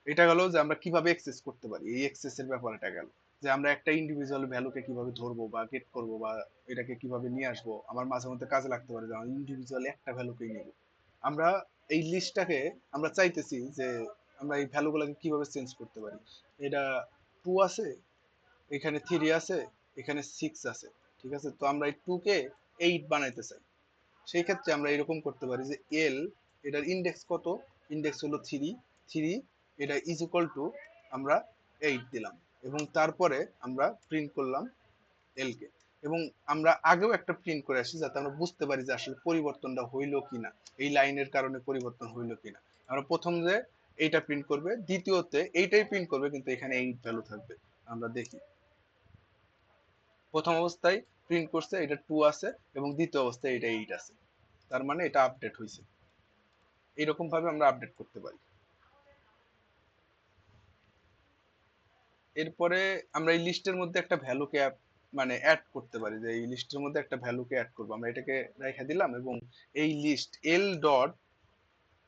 এটা গেল যে আমরা কিভাবে এক্সেস করতে পারি, এই এক্সেস এর ব্যাপারটা গেল যে আমরা একটা ইন্ডিভিজুয়াল ভ্যালুকে কিভাবে ধরবো বা গেট করব বা এটাকে কিভাবে নিয়ে আসবো। আমার মাঝে মধ্যে কাজে লাগতে পারে যে আমি ইন্ডিভিজুয়ালি একটা ভ্যালুকেই নেব। আমরা এই লিস্টটাকে আমরা চাইতেছি যে আমরা এই ভ্যালুগুলোকে কিভাবে চেঞ্জ করতে পারি। এটা 2 আছে, এখানে 3 আছে, এখানে 6 আছে, ঠিক আছে। তো আমরা এই 2 কে 8 বানাইতে চাই। সেই ক্ষেত্রে আমরা এরকম করতে পারি যে এল, এটার ইন্ডেক্স কত, ইন্ডেক্স হলো 3, 3 এটা ইজ ইকুয়াল টু আমরা 8 দিলাম এবং তারপরে আমরা প্রিন্ট করলাম এল কে। এবং আমরা আগেও একটা প্রিন্ট করে আসি যাতে আমরা বুঝতে পারি যে আসলে পরিবর্তনটা হইলো কিনা, এই লাইনের কারণে পরিবর্তন হইলো কিনা। আমরা প্রথম যে এইটা প্রিন্ট করবে, দ্বিতীয়তে এইটাই প্রিন্ট করবে কিন্তু এখানে 8 ভ্যালু থাকবে। আমরা দেখি প্রথম অবস্থায় প্রিন্ট করছে এটা 2 আছে এবং দ্বিতীয় অবস্থায় এটা 8 আছে, তার মানে এটা আপডেট হয়েছে। এইরকম ভাবে আমরা আপডেট করতে পারি। এরপরে আমরা এই লিস্টের মধ্যে একটা ভ্যালুকে মানে অ্যাড করতে পারি, যে এই লিস্টের মধ্যে একটা ভ্যালুকে অ্যাড করবো। আমরা এটাকে রেখে দিলাম এবং এই least L dot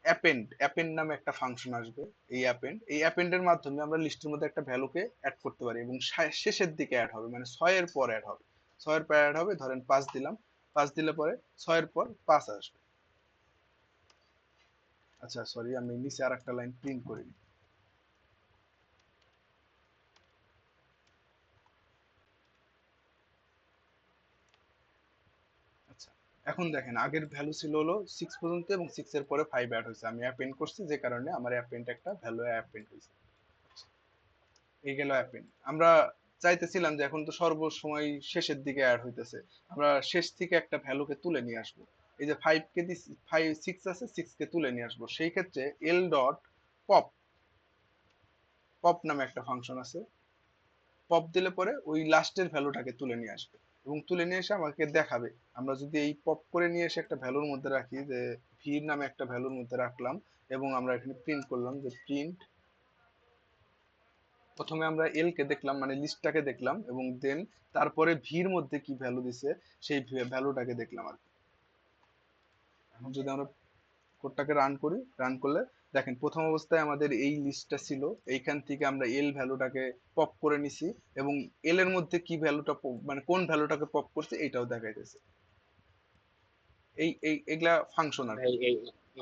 append, append নামে একটা ফাংশন আসবে। এই অ্যাপেন্ড, এই অ্যাপেন্ডের মাধ্যমে আমরা লিস্টের মধ্যে একটা ভ্যালুকে অ্যাড করতে পারি এবং শেষের দিকে অ্যাড হবে, মানে 6 এর পর অ্যাড হবে। 6 এর পর অ্যাড হবে, ধরেন 5 দিলাম, 5 দিলে পরে 6 এর পর 5 আসবে। আচ্ছা সরি, আমি নিচে আর একটা লাইন প্রিন্ট করি। আচ্ছা, এখন দেখেন আগের ভ্যালু ছিল হলো 6 পর্যন্ত এবং 6 এর পরে 5 অ্যাড হয়েছে। আমি অ্যাপেন্ড করছি যে কারণে আমার অ্যাপেন্ড একটা ভ্যালু অ্যাপেন্ড হয়েছে। এই গেল অ্যাপেন্ড। আমরা চাইতেছিলাম যে এখন তো সর্বসময় শেষের দিকে অ্যাড হইতেছে, আমরা শেষ থেকে একটা ভ্যালুকে তুলে নিয়ে আসবো। এই যে 5 কে 5 6 আছে, 6 কে তুলে নিয়ে আসবো। সেই ক্ষেত্রে এল ডট পপ, পপ নামে একটা ফাংশন আছে। পপ দিলে পরে ওই লাস্টের ভ্যালুটাকে তুলে নিয়ে আসবে এবং তুলে নিয়ে এসে আমাকে দেখাবে। আমরা যদি এই পপ করে নিয়ে এসে একটা ভ্যালুর মধ্যে রাখি, যে ভি নামে একটা ভ্যালুর মধ্যে রাখলাম এবং আমরা এখানে প্রিন্ট করলাম যে প্রিন্ট, প্রথমে আমরা এল কে দেখলাম মানে লিস্টটাকে দেখলাম এবং দেন তারপরে ভির মধ্যে কি ভ্যালু দিছে সেই ভ্যালুটাকে দেখলাম আর কি। এখন যদি আমরা কোডটাকে রান করি, রান করলে দেখেন প্রথম অবস্থায় আমাদের এই লিস্টটা ছিল, এইখান থেকে আমরা এল ভ্যালুটাকে পপ করে নিছি এবং এল এর মধ্যে কি ভ্যালুটা মানে কোন ভ্যালুটাকে পপ করছে এটাও দেখাইতেছে। এগুলা ফাংশন আর ভাই কি।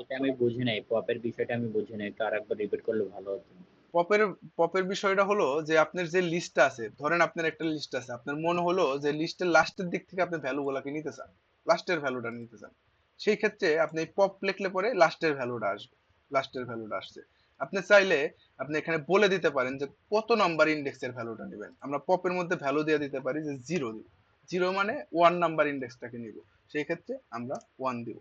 এটা আমি বুঝি নাই, পপের বিষয়টা আমি বুঝি নাই, একটু আরেকবার রিপিট করলে ভালো হতো। পপের পপের বিষয়টা হলো যে আপনার যে লিস্টটা আছে, ধরেন আপনার একটা লিস্ট আছে, আপনার মনে হলো যে লিস্টের লাস্টের দিক থেকে আপনি ভ্যালু গুলাকে নিতে চান, লাস্টের ভ্যালুটা নিতে চান, সেই ক্ষেত্রে আপনি পপ লিখলে পরে লাস্টের ভ্যালুটা আসবে, লাস্টের ভ্যালুটা আসছে। আপনি চাইলে আপনি এখানে বলে দিতে পারেন যে কত নাম্বার ইন্ডেক্সের ভ্যালুটা নেবেন। আমরা পপের মধ্যে ভ্যালু দিয়ে দিতে পারি যে 0 দিব, 0 মানে 1 নাম্বার ইন্ডেক্সটাকে নিব, সেই ক্ষেত্রে আমরা 1 দিব,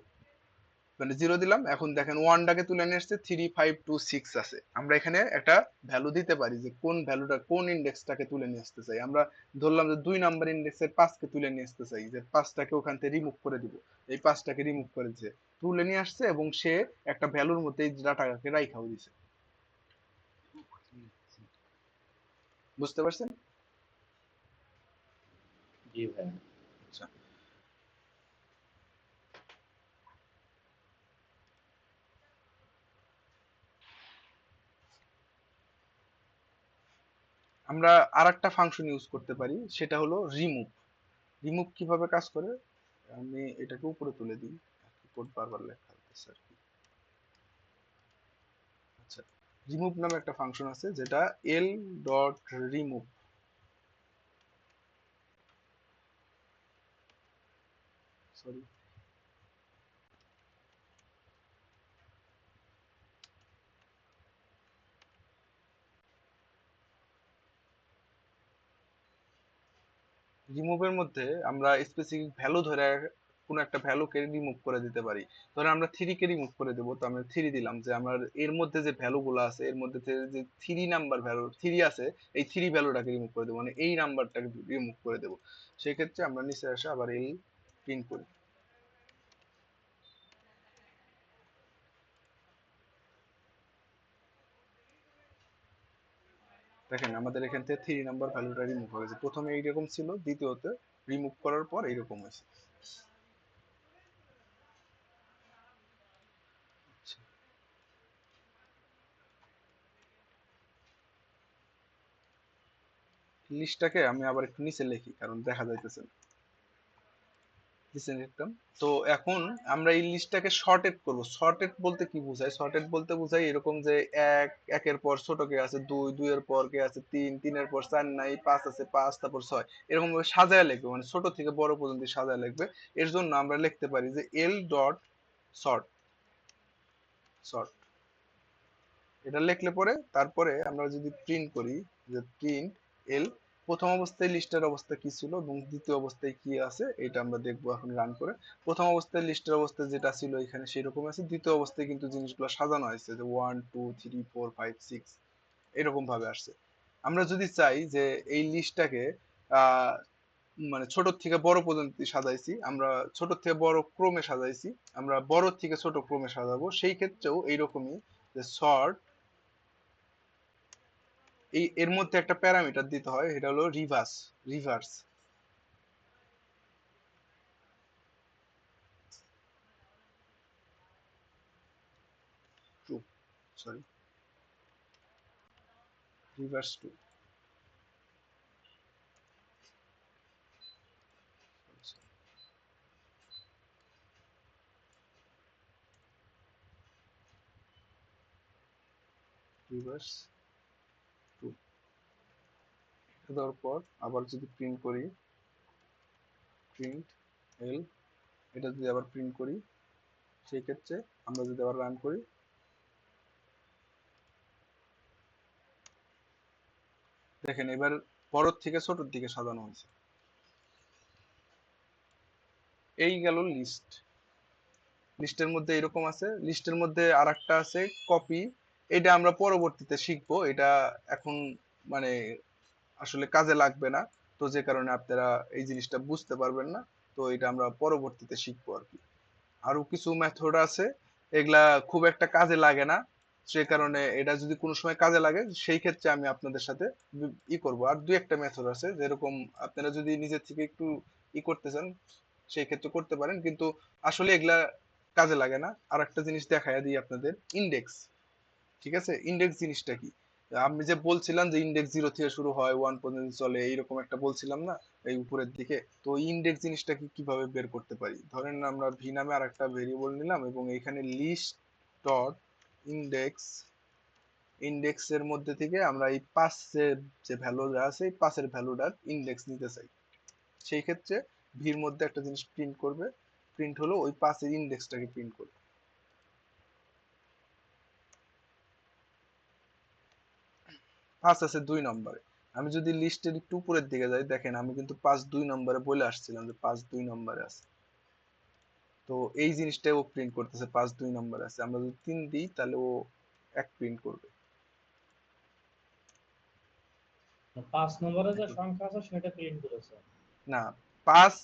মানে 0 দিলাম। এখন দেখেন ওয়ানটাকে তুলে নিয়ে আসছে 3 5 2 6 আছে। আমরা এখানে একটা ভ্যালু দিতে পারি যে কোন ভ্যালুটা কোন ইন্ডেক্সটাকে তুলে নিয়ে আসতে চাই। আমরা ধরলাম যে 2 নাম্বার ইন্ডেক্সের 5 কে তুলে নিয়ে আসতে চাই, যে 5টাকে ওখান থেকে রিমুভ করে দিব। এই 5টাকে রিমুভ করেছে, তুলে নিয়ে আসছে এবং সে একটা ভ্যালুর মধ্যে এই ডাটাকে রাইখাও দিছে। বুঝতে পারছেন? জি ভাই। আচ্ছা, আমরা আরেকটা ফাংশন ইউজ করতে পারি, সেটা হলো রিমুভ। রিমুভ কিভাবে কাজ করে, আমি এটাকে উপরে তুলে দিই, কোড বারবার লেখা হচ্ছে আর কি। আচ্ছা, রিমুভ নামে একটা ফাংশন আছে যেটা এল ডট রিমুভ, সরি, রিমুভের মধ্যে আমরা স্পেসিফিক ভ্যালু ধরে কোন একটা ভ্যালুকে রিমুভ করে দিতে পারি। ধরেন আমরা 3 কে রিমুভ করে দেবো, তো আমরা 3 দিলাম, যে আমরা এর মধ্যে যে ভ্যালু গুলো আছে এর মধ্যে যে 3 নাম্বার ভ্যালু 3 আছে, এই 3 ভ্যালুটাকে রিমুভ করে দেবো, মানে এই নাম্বারটাকে রিমুভ করে দেবো। সেই ক্ষেত্রে আমরা নিচে আসে আবার এই প্রিন্ট করি। দেখেন আমাদের এখান থেকে 3 নাম্বার ভ্যালুটা রিমুভ হয়ে গেছে। প্রথমে এইরকম ছিল, দ্বিতীয়তে রিমুভ করার পর এইরকম হয়েছে। লিস্টটাকে আমি আবার একটু নিচে লিখি কারণ দেখা যাইতেছে না। নিচে লিখতাম। তো এখন আমরা এই লিস্টটাকে শর্টেড করব। শর্টেড বলতে কি বোঝায়? শর্টেড বলতে বোঝায় এরকম যে একের পর ছোট কে আছে 2, 2 এর পর কে আছে 3, 3 এর পর 4 নাই, 5 আছে 5, তারপর 6, এরকম ভাবে সাজায় লিখবে, মানে ছোট থেকে বড় পর্যন্ত সাজায় লিখবে। এর জন্য আমরা লিখতে পারি যে এল ডট সর্ট, সর্ট এটা লিখলে পরে তারপরে আমরা যদি প্রিন্ট করি যে প্রিন্ট এল, প্রথম অবস্থায় লিস্টের অবস্থা কি ছিল এবং দ্বিতীয় অবস্থায় কি আছে এটা আমরা দেখবো এখন রান করে। প্রথম অবস্থায় লিস্টের অবস্থা যেটা ছিল এখানে সেই রকম আছে, দ্বিতীয় অবস্থায় কিন্তু জিনিসগুলো সাজানো হয়েছে যে 1 2 3 4 5 6 এরকম ভাবে আসছে। আমরা যদি চাই যে এই লিস্টটাকে আহ মানে ছোট থেকে বড় পর্যন্ত সাজাইছি, আমরা ছোট থেকে বড় ক্রমে সাজাইছি, আমরা বড় থেকে ছোট ক্রমে সাজাবো, সেই ক্ষেত্রেও এইরকমই যে সর্ট, এই এর মধ্যে একটা প্যারামিটার দিতে হয়, এটা হলো reverse, reverse to, sorry, reverse to, reverse to দেওয়ার পর আবার যদি প্রিন্ট করি প্রিন্ট এল, এটা যদি আবার প্রিন্ট করি সেই ক্ষেত্রে আমরা যদি আবার রান করি, দেখেন এবার বড় থেকে ছোটর দিকে সাজানো হয়েছে। এই গেল লিস্ট। লিস্টের মধ্যে এরকম আছে, লিস্টের মধ্যে আরেকটা আছে কপি, এটা আমরা পরবর্তীতে শিখবো। এটা এখন মানে আসলে কাজে লাগবে না। তো যে কারণে আপনারা এই জিনিসটা বুঝতে পারবেন না। তো এটা আমরা পরবর্তীতে শিখবো আর কি। আরো কিছু মেথড আছে, এগুলা খুব একটা কাজে লাগে না, সে কারণে এটা যদি কোনো সময় কাজে লাগে সেই ক্ষেত্রে আমি আপনাদের সাথে করব। আর দুই একটা মেথড আছে, যেরকম আপনারা যদি নিজের থেকে একটু করতে চান সেই ক্ষেত্রে করতে পারেন, কিন্তু আসলে এগুলা কাজে লাগে না। আর একটা জিনিস দেখাইয়া দিই আপনাদের, ইন্ডেক্স। ঠিক আছে, ইন্ডেক্স জিনিসটা কি? আমি যে বলছিলাম যে ইন্ডেক্স 0 থেকে শুরু হয় 1 পর্যন্ত চলে, এইরকম একটা বলছিলাম না এই উপরের দিকে। তো ইন্ডেক্স জিনিসটা কি কিভাবে বের করতে পারি? ধরেন আমরা ভি নামে আরেকটা ভেরিয়েবল নিলাম এবং এখানে লিস্ট ডট ইন্ডেক্স, ইন্ডেক্স এর মধ্যে থেকে আমরা এই পাঁচের যে ভ্যালুটা আছে এই পাঁচের ভ্যালুটার ইন্ডেক্স নিতে চাই। সেই ক্ষেত্রে ভির মধ্যে একটা জিনিস প্রিন্ট করবে, প্রিন্ট হলো ওই পাঁচের ইন্ডেক্সটাকে প্রিন্ট করবে। 5 আছে 2 নম্বরে। আমি যদি লিস্টের একটু উপরের দিকে যাই, দেখেন আমি কিন্তু 5 2 নম্বরে বলে আসছিলাম যে 5 2 নম্বরে আছে। তো এই জিনিসটাই ও প্রিন্ট করতেছে, 5 2 নম্বরে আছে। আমরা যদি 3 দিই তাহলে ও 1 প্রিন্ট করবে। 5 নম্বরে যে সংখ্যা আছে সেটা প্রিন্ট করেছে। না, 5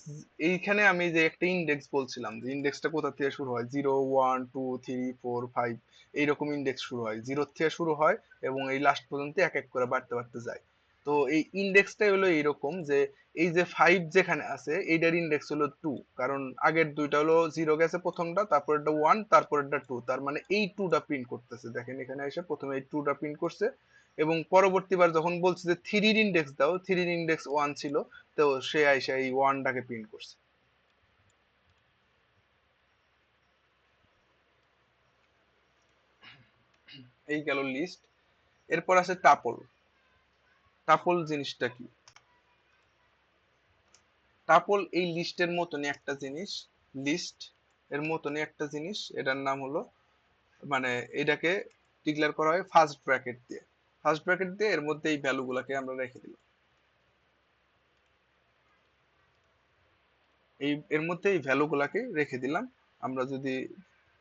এইখানে আমি যে একটা ইন্ডেক্স বলছিলাম, যে ইন্ডেক্সটা কোথা থেকে শুরু হয়, 0 1 2 3 4 5 এইরকম ইন্ডেক্স শুরু হয়, 0 থেকে শুরু হয় এবং এই লাস্ট পর্যন্ত এক এক করে বাড়তে বাড়তে যায়। তো এই ইন্ডেক্সটাই হলো এইরকম যে এই যে 5 যেখানে আছে এইটার ইন্ডেক্স হলো 2, কারণ আগের দুইটা হলো 0 গেছে প্রথমটা, তারপরেরটা 1, তারপরেরটা 2, তার মানে এই 2টা প্রিন্ট করতেছে। দেখেন এখানে এসে প্রথমে এই 2টা প্রিন্ট করছে এবং পরবর্তীবার যখন বলছে যে 3 এর ইন্ডেক্স দাও, 3 এর ইন্ডেক্স 1 ছিল, তো সে আইসা এই ওয়ানটাকে প্রিন্ট করছে। এই গেল লিস্ট। এরপর আছে টাপল। টাপল জিনিসটা কি? টাপল এই লিস্টের মতনই একটা জিনিস, লিস্ট এর মতনই একটা জিনিস, এটার নাম হলো, মানে এটাকে ডিক্লেয়ার করা হয় ফার্স্ট ব্র্যাকেট দিয়ে। ফার্স্ট ব্র্যাকেট দিয়ে এর মধ্যে এই ভ্যালু গুলাকে আমরা রেখে দিলাম, এই এর মধ্যে এই ভ্যালু গুলাকে রেখে দিলাম। আমরা যদি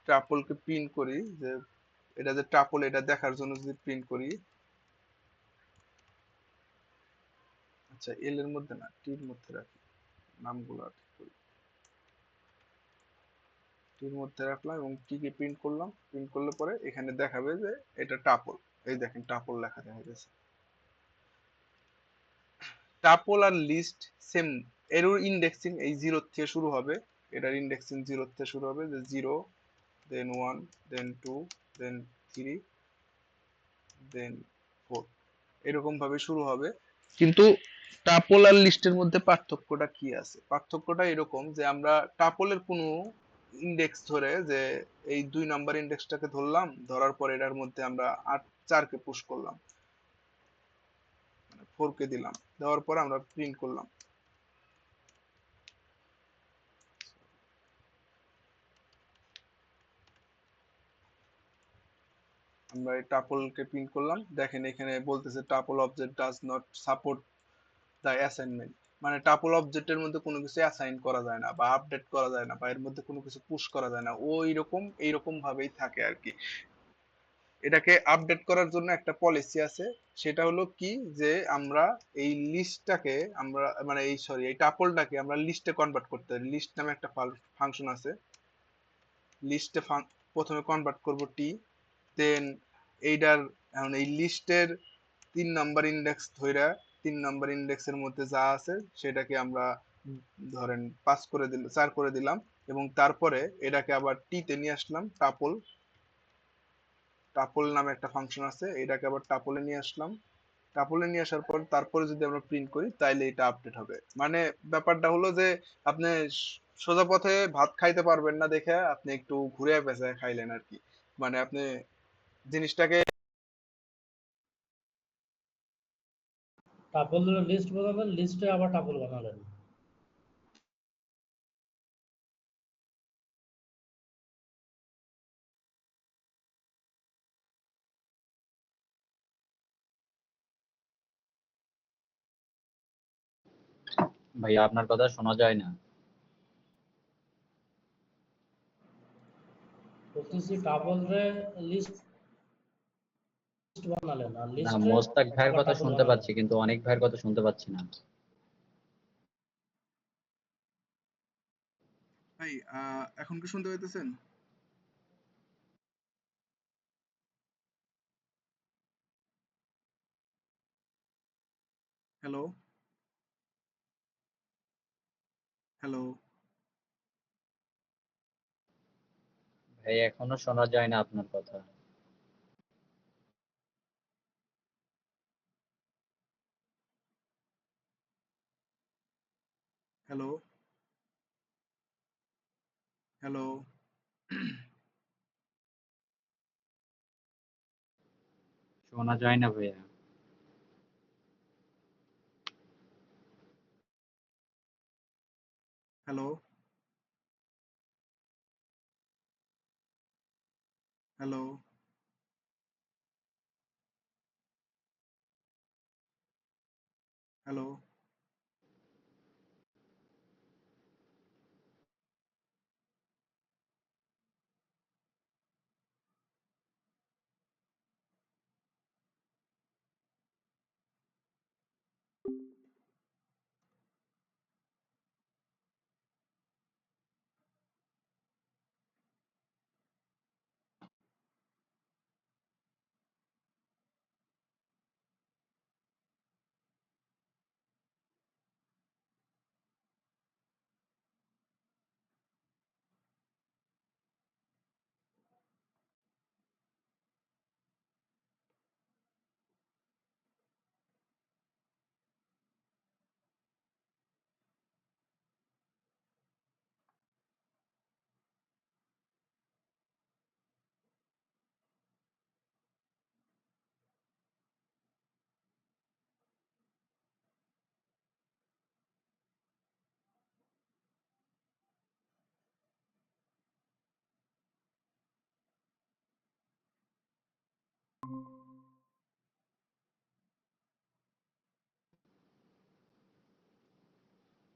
টাপলকে প্রিন্ট করি, যে এটা যে টাপল এটা দেখার জন্য যদি প্রিন্ট করি, আচ্ছা এল এর মধ্যে না টির মধ্যে রাখি, নামগুলো ঠিক করি, টির মধ্যে রাখলাম এবং টি কে প্রিন্ট করলাম। প্রিন্ট করলে পরে এখানে দেখাবে যে এটা টাপল। এই দেখেন টাপল লেখা দেখা গেছে। টাপল আর লিস্ট সেম, এর ইন্ডেক্সিং এই 0 থেকে শুরু হবে, এটার ইন্ডেক্সিং 0 থেকে শুরু হবে, যে 0 দেন 1 দেন 2 দেন 3 দেন 4, এরকম ভাবে শুরু হবে। কিন্তু টাপল আর লিস্টের মধ্যে পার্থক্যটা কি আছে? পার্থক্যটা এরকম যে আমরা টাপলের কোনো ইন্ডেক্স ধরে, যে এই 2 নাম্বার ইন্ডেক্সটাকে ধরলাম, ধরার পর এটার মধ্যে আমরা 4 কে পুশ করলাম, মানে 4 কে দিলাম, দেওয়ার পর আমরা প্রিন্ট করলাম। আমরা এই টাপলকে প্রিন্ট করলাম, দেখেন এখানে বলতেছে tuple object does not support the assignment, মানে টাপল অবজেক্টের মধ্যে কোনো কিছু অ্যাসাইন করা যায় না বা আপডেট করা যায় না বা এর মধ্যে কোনো কিছু পুশ করা যায় না, ওই রকম এইরকম ভাবেই থাকে আর কি। এটাকে আপডেট করার জন্য একটা পলিসি আছে, সেটা হলো কি, যে আমরা এই লিস্টটাকে আমরা মানে এই সরি এই টাপলটাকে আমরা লিস্টে কনভার্ট করতে পারি। লিস্ট নামে একটা ফাংশন আছে, লিস্টে প্রথমে কনভার্ট করব টি, দেন এইটার এখন এই লিস্টের 3 নাম্বার ইন্ডেক্স ধইরা 3 নাম্বার ইন্ডেক্সের মধ্যে যা আছে সেটাকে আমরা ধরেন 5 করে দিলাম, 4 করে দিলাম এবং তারপরে এটাকে আবার টি তে নিয়ে আসলাম, টাপল, টাপল নামে একটা ফাংশন আছে, এটাকে আবার টাপলে নিয়ে আসলাম। টাপলে নিয়ে আসার পর তারপরে যদি আমরা প্রিন্ট করি তাইলে এটা আপডেট হবে। মানে ব্যাপারটা হলো যে আপনি সোজা পথে ভাত খাইতে পারবেন না দেখে আপনি একটু ঘুরে পেঁচায় খাইলেন আর কি। মানে আপনি জিনিসটাকে টাপল লিস্ট বানালেন, লিস্টে আবার টাপল বানালেন। ভাইয়া আপনার কথা শোনা যায় না। বলতেছি টাপল রে লিস্ট বানালেন আর না, লিস্টে মোস্তাক ভাইয়ের কথা টাপল শুনতে বানালেন। পাচ্ছি কিন্তু অনেক ভাইয়ের কথা শুনতে পাচ্ছি না। ভাই এখন কি শুনতে পাইতেছেন? হ্যালো, হ্যালো, ভাই এখনো শোনা যায় না আপনার কথা। Hello, hello. শোনা যায় না ভাইয়া। Hello, hello, hello.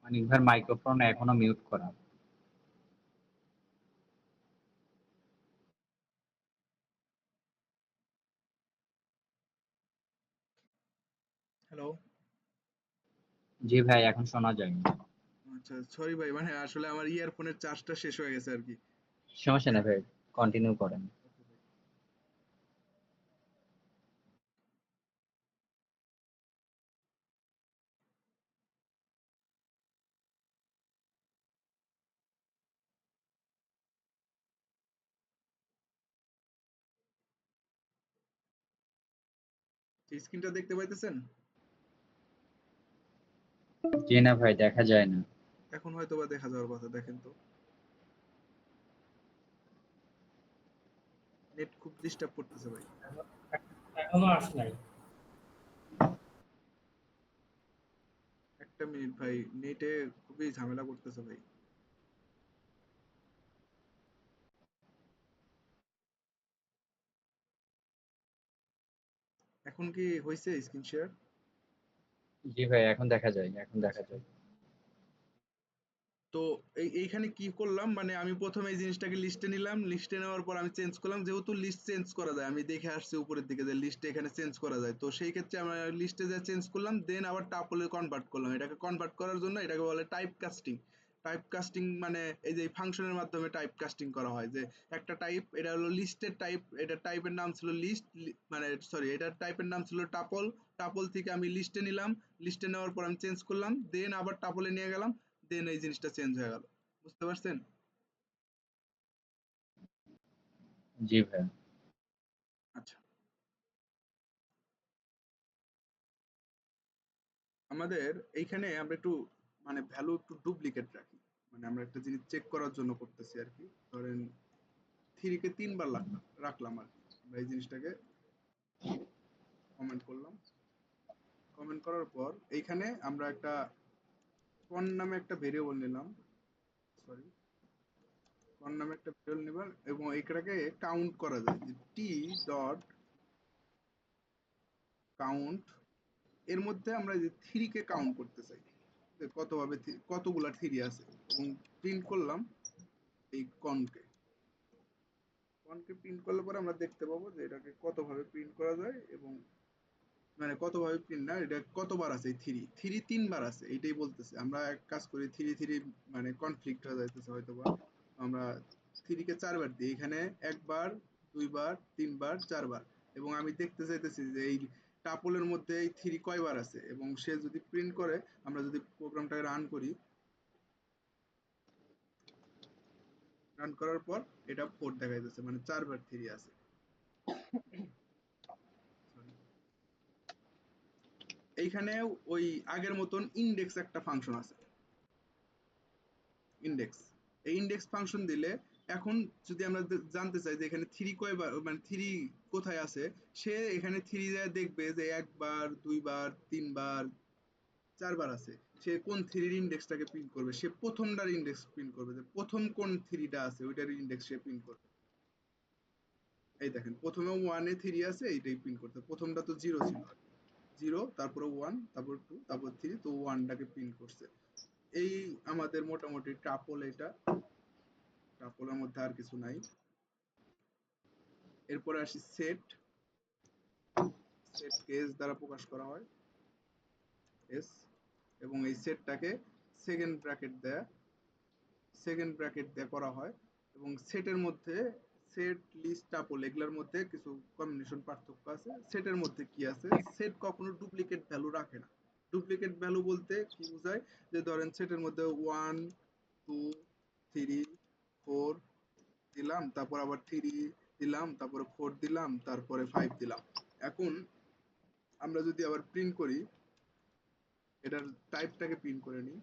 অনেক ভাইয়ের মাইক্রোফোন এখনো মিউট করা। হ্যালো। জি ভাই, এখন শোনা যায়। আচ্ছা, সরি ভাই, মানে আসলে আমার ইয়ারফোনের চার্জটা শেষ হয়ে গেছে আর কি। সমস্যা নেই ভাই, কন্টিনিউ করেন। স্ক্রিনটা দেখতে পাইতেছেন? জি না ভাই, দেখা যায় না। এখন হয়তো বা দেখা যাওয়ার কথা, দেখেন তো। নেট খুব ডিস্টার্ব করতেছে ভাই। এখনো আসে নাই। একটা মিনিট ভাই, নেটে খুবই ঝামেলা করতেছে ভাই। এখন কি হয়েছে স্ক্রিন শেয়ার? জি ভাই, এখন দেখা যায়, এখন দেখা যায়। তো এইখানে কি করলাম, মানে আমি প্রথমে এই জিনিসটাকে লিস্টে নিলাম, লিস্টে নেওয়ার পর আমি চেঞ্জ করলাম, যেহেতু লিস্ট চেঞ্জ করা যায়, আমি দেখে আসছি উপরের দিকে যে লিস্টে এখানে চেঞ্জ করা যায়, তো সেই ক্ষেত্রে আমরা লিস্টে যা চেঞ্জ করলাম, দেন আবার টাপলে কনভার্ট করলাম। এটাকে কনভার্ট করার জন্য এটাকে বলে টাইপ কাস্টিং। টাইপ কাস্টিং মানে এই যে ফাংশনের মাধ্যমে টাইপ কাস্টিং করা হয়, যে একটা টাইপ, এটা হলো লিস্টের টাইপ, এটা টাইপের নাম ছিল লিস্ট, মানে সরি, এটা টাইপের নাম ছিল টাপল। টাপল থেকে আমি লিস্টে নিলাম, লিস্টে নেওয়ার পর আমি চেঞ্জ করলাম, দেন আবার টাপলে নিয়ে গেলাম, দেন এই জিনিসটা চেঞ্জ হয়ে গেল। বুঝতে পারছেন? জি ভাই। আচ্ছা, আমাদের এইখানে আমরা একটু মানে ভ্যালু একটু ডুপ্লিকেট রাখি, মানে আমরা একটা জিনিস চেক করার জন্য করতেছি আর কি। ধরেন 3 কে 3 বার রাখলাম আর কি। আমরা এই জিনিসটাকে কমেন্ট করলাম, কমেন্ট করার পর এইখানে আমরা একটা কন নামে একটা ভেরিয়েবল নিলাম, সরি, কন নামে একটা ভেরিয়েবল নিলাম, এবং এইটাকে কাউন্ট করা যায় যে টি ডট কাউন্ট, এর মধ্যে আমরা যে 3 কে কাউন্ট করতে চাই, যে কতভাবে কতগুলা 3 আছে, এবং প্রিন্ট করলাম এই কনকে। 1 কে প্রিন্ট করলে পরে আমরা দেখতে পাবো যে এটাকে কতভাবে প্রিন্ট করা যায় এবং মানে কতভাবে প্রিন্ট না, এটা কতবার আছে এই 3 3বার আছে এইটাই বলতেছে। আমরা এক কাজ করি 3 মানে কনফ্লিক্ট হয়ে যাইতেছে হয়তোবা, আমরা 3 কে 4বার দিই, এখানে একবার, দুইবার, তিনবার, 4বার, এবং আমি দেখতে চাইতেছি যে এই টাপলের মধ্যে এই 3 কয়বার আছে, এবং সে যদি প্রিন্ট করে, আমরা যদি প্রোগ্রামটাকে রান করি, রান করার পর এটা 4 দেখা যাচ্ছে, মানে 4বার 3 আছে। Sorry। এইখানে ওই আগের মতন ইন্ডেক্স একটা ফাংশন আছে, ইন্ডেক্স। এই ইন্ডেক্স ফাংশন দিলে এখন যদি আমরা জানতে চাই যে এখানে 3 কয়বার, মানে 3 কোথায় আছে, সে এখানে 3 দেখবে যে একবার, দুইবার, তিনবার, 4বার আছে। সে কোন 3 ইন্ডেক্সটাকে প্রিন্ট করবে, সে প্রথমটার ইন্ডেক্স প্রিন্ট করবে, যে প্রথম কোন 3টা আছে ওইটার ইন্ডেক্স সে প্রিন্ট করবে। এই দেখেন প্রথমে 1 এ 3 আছে, এইটাই প্রিন্ট করতে, প্রথমটা তো 0 ছিল, 0, তারপরে 1, তারপর 2, তারপর 3, তো 1টাকে প্রিন্ট করছে। এই আমাদের মোটামুটি টাপল, এটা টাপলের মধ্যে আর কিছু নাই। এরপরে আসি সেট, সেটকে এস দ্বারা প্রকাশ করা হয়, এস, এবং এই সেটটাকে সেকেন্ড ব্র্যাকেট দেয়া, সেকেন্ড ব্র্যাকেট দিয়ে করা হয়, এবং সেটের মধ্যে সেট, লিস্ট, টাপল এগুলোর মধ্যে কিছু কম্বিনেশন পার্থক্য আছে। সেটের মধ্যে কি আছে, সেট কখনো ডুপ্লিকেট ভ্যালু রাখে না। ডুপ্লিকেট ভ্যালু বলতে কি বোঝায়, যে ধরেন সেটের মধ্যে 1, 2, 3, 4 দিলাম, তারপর আবার 3 দিলাম, তারপরে 4 দিলাম, তারপরে 5 দিলাম। এখন আমরা যদি আবার প্রিন্ট করি, এটার টাইপটাকে প্রিন্ট করে নিই,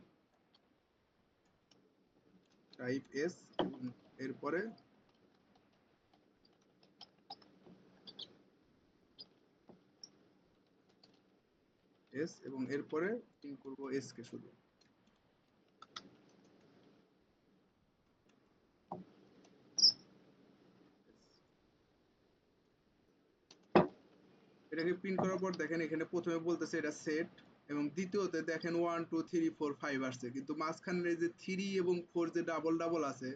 টাইপ এস, এবং এরপরে এস, এবং এরপরে প্রিন্ট করব এস কে শুধু। এটাকে প্রিন্ট করার পর দেখেন এখানে প্রথমে বলতেছে এটা সেট, এবং দ্বিতীয়তে দেখেন 1, 2, 3, 4, 5 আসছে, কিন্তু মাঝখানে যে 3 এবং 4 যে ডাবল ডাবল আছে,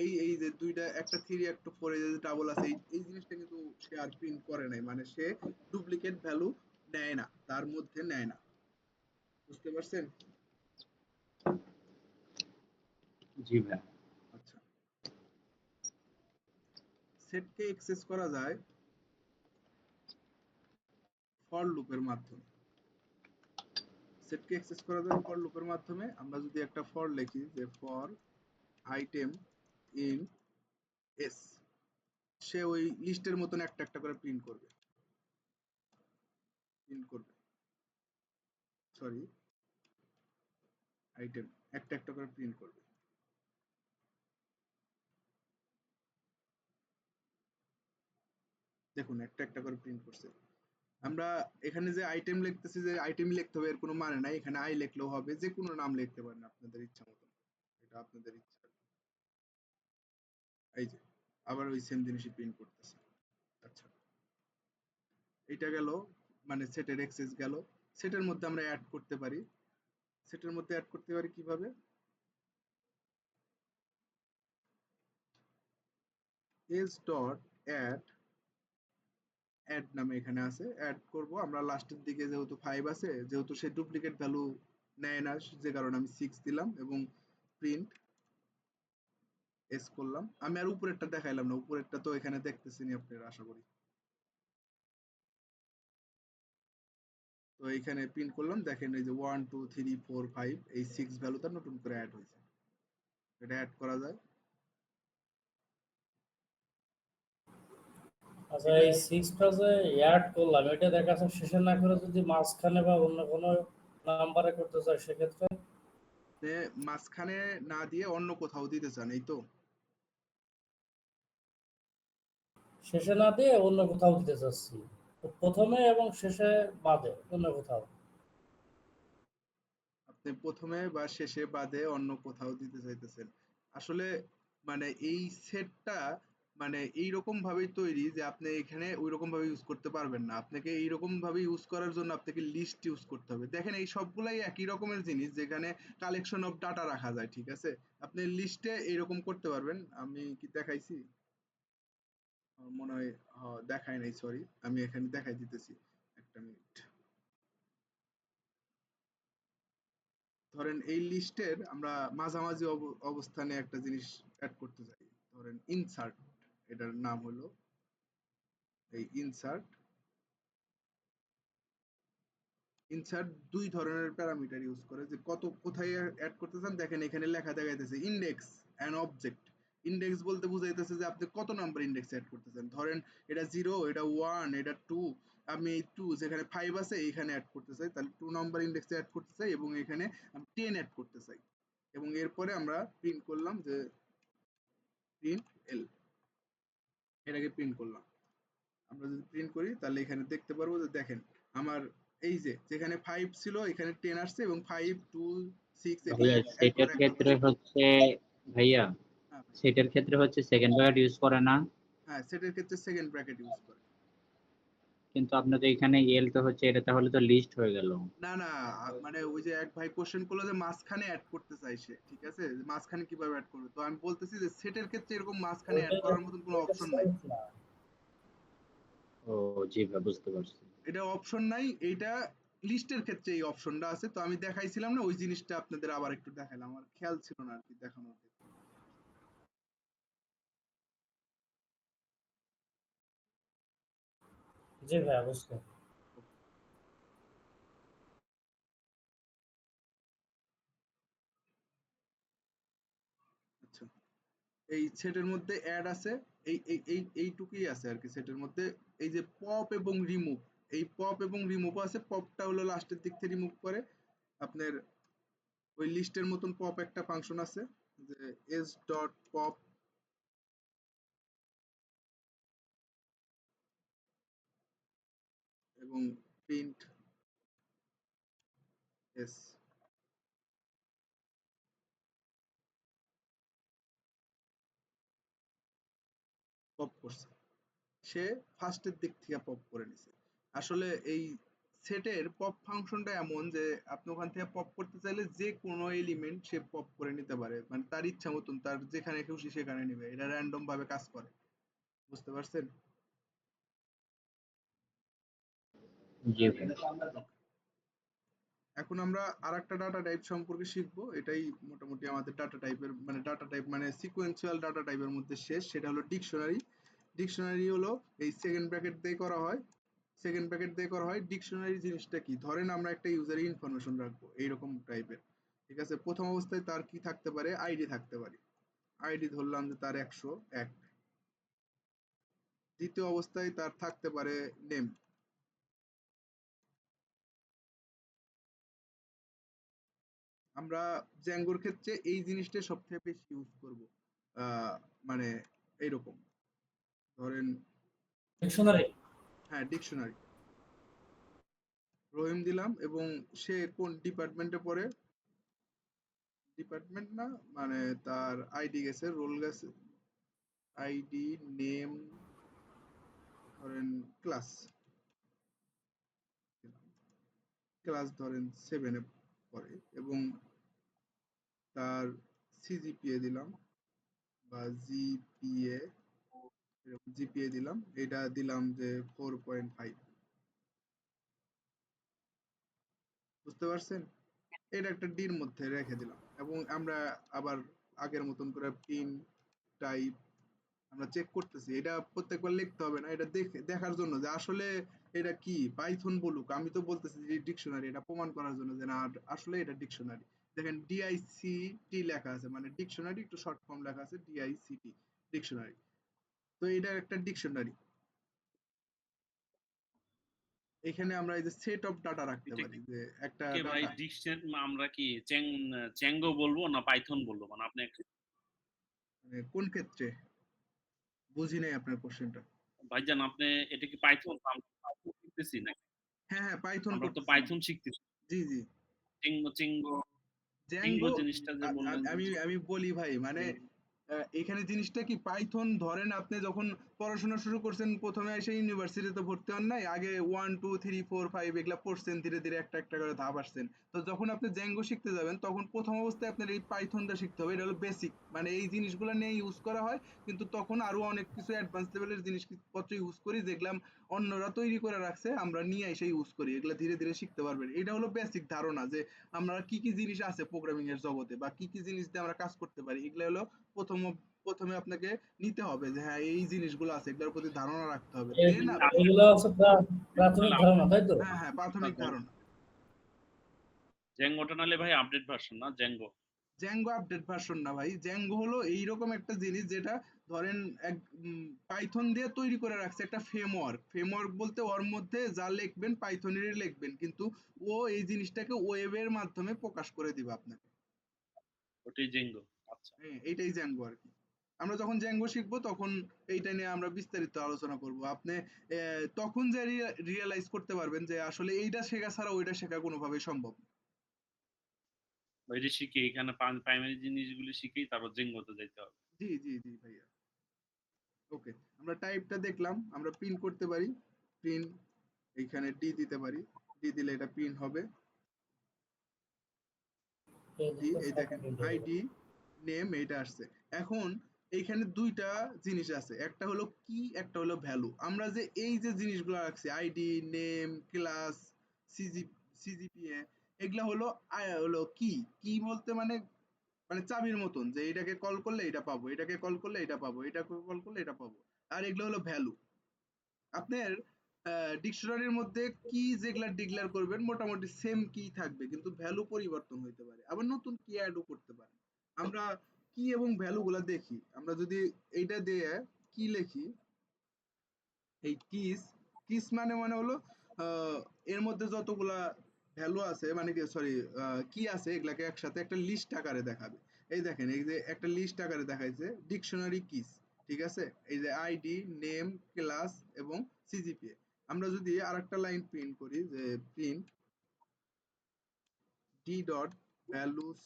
এই যে দুইটা, একটা 3 একটা 4 এর যে ডাবল আছে, এই জিনিসটা কিন্তু সে আর প্রিন্ট করে নাই, মানে সে ডুপ্লিকেট ভ্যালু নেয় না, তার মধ্যে নেয় না। বুঝতে পারছেন? জি ভাই। আচ্ছা, সেটকে অ্যাক্সেস করা যায় ফর লুপের মাধ্যমে। সেটকে অ্যাক্সেস করা যায় ফর লুপের মাধ্যমে। আমরা যদি একটা ফর লিখি, যে ফর আইটেম ইন এস, সে ওই লিস্টের মতন একটা একটা করে প্রিন্ট করবে, প্রিন্ট করবে, সরি, আইটেম একটা একটা করে প্রিন্ট করবে। দেখুন একটা একটা করে প্রিন্ট করছে। আমরা এখানে যে আইটেম লিখতেছি, যে আইটেমই লিখতে হবে এর কোনো মানে নাই, এখানে আই লিখলেও হবে, যে কোনো নাম লিখতে পারেন আপনাদের ইচ্ছা মতন, এটা আপনাদের ইচ্ছা। এই যে আবার ওই সেম জিনিসই প্রিন্ট করতেছে। আচ্ছা, এটা গেল, মানে সেটের অ্যাক্সেস গেল। সেটের মধ্যে আমরা অ্যাড করতে পারি, সেটের মধ্যে অ্যাড করতে পারি কিভাবে, এস ডট অ্যাড, অ্যাড নামে এখানে আছে, অ্যাড করব আমরা লাস্টের দিকে, যেহেতু 5 আছে, যেহেতু সে ডুপ্লিকেট ভ্যালু নেয় না, যে কারণে আমি 6 দিলাম, এবং প্রিন্ট এস করলাম। আমি আর উপরেরটা দেখাইলাম না, উপরেরটা তো এখানে দেখতেছেন আপনারা আশা করি। তো এইখানে প্রিন্ট করলাম, দেখেন এই যে 1, 2, 3, 4, 5, এই 6 ভ্যালুটা নতুন করে অ্যাড হয়েছে। এটা অ্যাড করা যায়। আচ্ছা, এটা এই সিক্সটা যে অ্যাড করলাম, এটা দেখা যাচ্ছে শেষে না করে যদি মাঝখানে বা অন্য কোনো নাম্বারে করতে চাই, সেক্ষেত্রে মাঝখানে না দিয়ে অন্য কোথাও দিতে চান, এই তো? শেষে না দিয়ে অন্য কোথাও দিতে চাচ্ছি, তো প্রথমে এবং শেষে বাদে অন্য কোথাও। আপনি প্রথমে বা শেষে বাদে অন্য কোথাও দিতে চাইতেছেন। আসলে মানে এই সেটটা মানে এইরকম ভাবেই তৈরি যে আপনি এখানে ওইরকম ভাবে ইউজ করতে পারবেন না। আপনাকে এইরকম ভাবে ইউজ করার জন্য আপনাকে লিস্ট ইউজ করতে হবে। দেখেন এই সবগুলাই একই রকমের জিনিস, যেখানে কালেকশন অফ ডাটা রাখা যায়, ঠিক আছে? আপনি লিস্টে এইরকম করতে পারবেন। আমি কি দেখাইছি? আমার মনে হয় দেখায় নাই, সরি, আমি এখানে দেখাই দিতেছি, একটা মিনিট। ধরেন এই লিস্টের আমরা মাঝামাঝি অবস্থানে একটা জিনিস অ্যাড করতে চাই, ধরেন ইনসার্ট, এটার নাম হলো এই ইনসার্ট। ইনসার্ট দুই ধরনের প্যারামিটার ইউজ করে, যে কোথায় অ্যাড করতে চান। দেখেন এখানে লেখা দেখাইতেছে ইন্ডেক্স অ্যান্ড অবজেক্ট। ইন্ডেক্স বলতে বুঝাইতেছে যে আপনি কত নাম্বার ইন্ডেক্স অ্যাড করতেছেন। ধরেন এটা 0, এটা 1, এটা 2, আমি এই 2 যেখানে 5 আছে এখানে অ্যাড করতে চাই, তাহলে 2 নাম্বার ইন্ডেক্সে অ্যাড করতে চাই, এবং এখানে আমি 10 অ্যাড করতে চাই। এবং এরপরে আমরা প্রিন্ট করলাম যে প্রিন্ট এল, এটাকে প্রিন্ট করলাম। আমরা যদি প্রিন্ট করি তাহলে এখানে দেখতে পারবো যে দেখেন আমার এই যে যেখানে 5 ছিল এখানে 10 আসছে, এবং 5, 2, 6 এগুলো ভাইয়া সেটার একবারে ক্ষেত্রে হচ্ছে ভাইয়া হ্যাঁ ভাই। সেটার ক্ষেত্রে হচ্ছে সেকেন্ড ব্র্যাকেট ইউজ করে না, হ্যাঁ, সেটার ক্ষেত্রে সেকেন্ড ব্র্যাকেট ইউজ করে। কিন্তু আপনাদের এখানে এল তো হচ্ছে, এটা তাহলে তো লিস্ট হয়ে গেল। না না, মানে ওই যে এক ভাই কোশ্চেন করলো যে মাঝখানে অ্যাড করতে চাইছে, ঠিক আছে, যে মাঝখানে কিভাবে অ্যাড করবে, তো আমি বলতেছি যে সেটের ক্ষেত্রে এরকম মাঝখানে অ্যাড ওইটা করার মতন কোনো ওইটা অপশন নাই। সেলফ না। ও জি ভাই, বুঝতে পারছি। এটা অপশন নাই, এইটা লিস্টের ক্ষেত্রে এই অপশনটা আছে। তো আমি দেখাইছিলাম না ওই জিনিসটা, আপনাদের আবার একটু দেখাইলাম, আমার খেয়াল ছিল না আর কি দেখানোর ক্ষেত্রে। জি ভাইয়া, বুঝতে। আচ্ছা, এই সেটের মধ্যে অ্যাড আছে, এইটুকুই আছে আর কি সেটের মধ্যে। এই যে পপ এবং রিমুভ, এই পপ এবং রিমুভ আছে। পপটা হলো লাস্টের দিক থেকে রিমুভ করে। আপনার ওই লিস্টের মতন পপ একটা ফাংশন আছে, যে এস ডট পপ, এবং প্রিন্ট এস, পপ করছে, সে ফার্স্টের দিক থেকে পপ করে নিছে। আসলে এই সেটের পপ ফাংশনটা এমন যে আপনি ওখান থেকে পপ করতে চাইলে যে কোনো এলিমেন্ট সে পপ করে নিতে পারে, মানে তার ইচ্ছা মতন, তার যেখানে খুশি সেখানে নিবে, এটা র্যান্ডম ভাবে কাজ করে। বুঝতে পারছেন? জি ভাই। এখন আমরা আরেকটা ডাটা টাইপ সম্পর্কে শিখবো, এটাই মোটামুটি আমাদের ডাটা টাইপের, মানে ডাটা টাইপ মানে সিকোয়েন্সিয়াল ডাটা টাইপের মধ্যে শেষ, সেটা হলো ডিকশনারি। ডিকশনারি হলো এই সেকেন্ড ব্র্যাকেট দিয়ে করা হয়, সেকেন্ড ব্র্যাকেট দিয়ে করা হয়। ডিকশনারি জিনিসটা কি, ধরেন আমরা একটা ইউজারের ইনফরমেশন রাখবো এইরকম টাইপের, ঠিক আছে। প্রথম অবস্থায় তার কি থাকতে পারে, আইডি থাকতে পারে, আইডি ধরলাম যে তার 101। দ্বিতীয় অবস্থায় তার থাকতে পারে নেম। আমরা জ্যাঙ্গোর ক্ষেত্রে এই জিনিসটা সবথেকে বেশি ইউজ করব, মানে এইরকম, ধরেন, ডিকশনারি। হ্যাঁ ডিকশনারি, রহিম দিলাম, এবং সে কোন ডিপার্টমেন্টে পড়ে, ডিপার্টমেন্ট না, মানে তার আইডি গেছে, রোল গেছে, আইডি, নেম, ধরেন ক্লাস, ক্লাস ধরেন 7 এ পড়ে, এবং তার সিজিপিএ দিলাম, বা জিপিএ, এরকম জিপিএ দিলাম, এটা দিলাম যে 4.5। বুঝতে পারছেন? এটা একটা ডির মধ্যে রেখে দিলাম, এবং আমরা আবার আগের মতন করে পিন টাইপ আমরা চেক করতেছি। এটা প্রত্যেকবার লিখতে হবে না, এটা দেখার জন্য যে আসলে এটা কি পাইথন বলুক, আমি তো বলতেছি যে ডিকশনারি, এটা প্রমাণ করার জন্য যে না আসলে এটা ডিকশনারি। দেখেন ডিআইসিটি লেখা আছে, মানে ডিকশনারি একটু শর্ট ফর্ম লেখা আছে, ডিআইসিটি, ডিকশনারি। তো এটা একটা ডিকশনারি। এখানে আমরা এই যে সেট অফ ডাটা রাখতে এটা পারি, যে একটা কি ভাই ডাটা। ডিকশনারি আমরা কি চ্যাঙ্গো বলবো না পাইথন বলবো, মানে আপনি মানে কোন ক্ষেত্রে, বুঝি নাই আপনার কোশ্চেনটা। ভাইজান আপনি এটা কি পাইথন, আমরা পাইথন শিখতেছি না, হ্যাঁ হ্যাঁ, পাইথন আমরা তো করতেছি। পাইথন শিখতেছি। জি জি। চেঙ্গো চেঙ্গো চেঙ্গো জ্যাঙ্গো, জিনিসটা যে বললেন যে আমি আমি বলি ভাই, মানে চেঙ্গো। এখানে জিনিসটা কি পাইথন ধরেন আপনি যখন পড়াশোনা শুরু করছেন প্রথমে এসে ইউনিভার্সিটিতে ভর্তি হন নাই আগে 1 2 3 4 5 এগুলা পড়ছেন ধীরে ধীরে একটা একটা করে ধাপ আসছেন তো যখন আপনি জ্যাঙ্গো শিখতে যাবেন তখন প্রথম অবস্থায় আপনার এই পাইথনটা শিখতে হবে এটা হলো বেসিক মানে এই জিনিসগুলো নিয়ে ইউজ করা হয় কিন্তু তখন আরো অনেক কিছু অ্যাডভান্স লেভেলের জিনিসপত্র ইউজ করি যেগুলা অন্যরা তৈরি করে রাখছে আমরা নিয়ে এসে ইউজ করি এগুলা ধীরে ধীরে শিখতে পারবেন এটা হলো বেসিক ধারণা যে আমরা কি কি জিনিস আছে প্রোগ্রামিং এর জগতে বা কি কি জিনিস দিয়ে আমরা কাজ করতে পারি এগুলা হলো প্রথম প্রথমে আপনাকে নিতে হবে যে হ্যাঁ এই জিনিসগুলো আছে এগুলোর প্রতি ধারণা রাখতে হবে দেন আপনি এগুলো হচ্ছে প্রাথমিক ধারণা, তাই তো? হ্যাঁ হ্যাঁ প্রাথমিক ধারণা জ্যাঙ্গোটা নাহলে ভাই আপডেট ভার্সন না জ্যাঙ্গো। জ্যাঙ্গো আপডেট ভার্সন না ভাই জ্যাঙ্গো হলো এইরকম একটা জিনিস যেটা ধরেন এক পাইথন দিয়ে তৈরি করে রাখছে একটা ফ্রেমওয়ার্ক বলতে ওর মধ্যে যা লিখবেন পাইথনেরই লিখবেন কিন্তু ও এই জিনিসটাকে ওয়েবের মাধ্যমে প্রকাশ করে দিবে আপনাকে ওটাই জ্যাঙ্গো। আচ্ছা। হ্যাঁ এইটাই জ্যাঙ্গো আর কি আমরা যখন জ্যাঙ্গো শিখবো তখন এইটা নিয়ে আমরা বিস্তারিত আলোচনা করব আপনি তখন যে রিয়েলাইজ করতে পারবেন যে আসলে এইটা শেখা ছাড়া ওইটা শেখা কোনোভাবেই সম্ভব না। ওই যে শিখে এখানে প্রাইমারি জিনিসগুলি শিখেই তারপর জ্যাঙ্গোতে যাইতে হবে। জি জি জি ভাইয়া ওকে আমরা টাইপটা দেখলাম আমরা প্রিন্ট করতে পারি প্রিন্ট এইখানে ডি দিতে পারি ডি দিলে এটা প্রিন্ট হবে ডি এই দেখেন আইডি নেম এইটা আসছে এখন এইখানে দুইটা জিনিস আছে একটা হলো কি একটা হলো ভ্যালু আমরা যে এই যে জিনিসগুলো রাখছি আইডি নেম ক্লাস সিজিপিএ এগুলা হলো হলো কি কি বলতে মানে মানে চাবির মতন যে এটাকে কল করলে এটা পাবো এটাকে কল করলে এটা পাবো এটাকে কল করলে এটা পাবো আর এগুলো হলো ভ্যালু আপনার ডিকশনারির মধ্যে কি যেগুলা ডিক্লেয়ার করবেন মোটামুটি সেম কি থাকবে কিন্তু ভ্যালু পরিবর্তন হইতে পারে আবার নতুন কি অ্যাডও করতে পারে আমরা কি এবং ভ্যালু গুলা দেখি আমরা যদি এইটা দিয়ে কি লিখি এই কিস মানে মানে হলো এর মধ্যে যতগুলা ভ্যালু আছে মানে কি সরি কি আছে এগুলাকে একসাথে একটা লিস্ট আকারে দেখাবে এই দেখেন এই যে একটা লিস্ট আকারে দেখাইছে ডিকশনারি কিস ঠিক আছে এই যে আইডি নেম ক্লাস এবং সিজিপিএ আমরা যদি আরেকটা লাইন প্রিন্ট করি যে print D dot values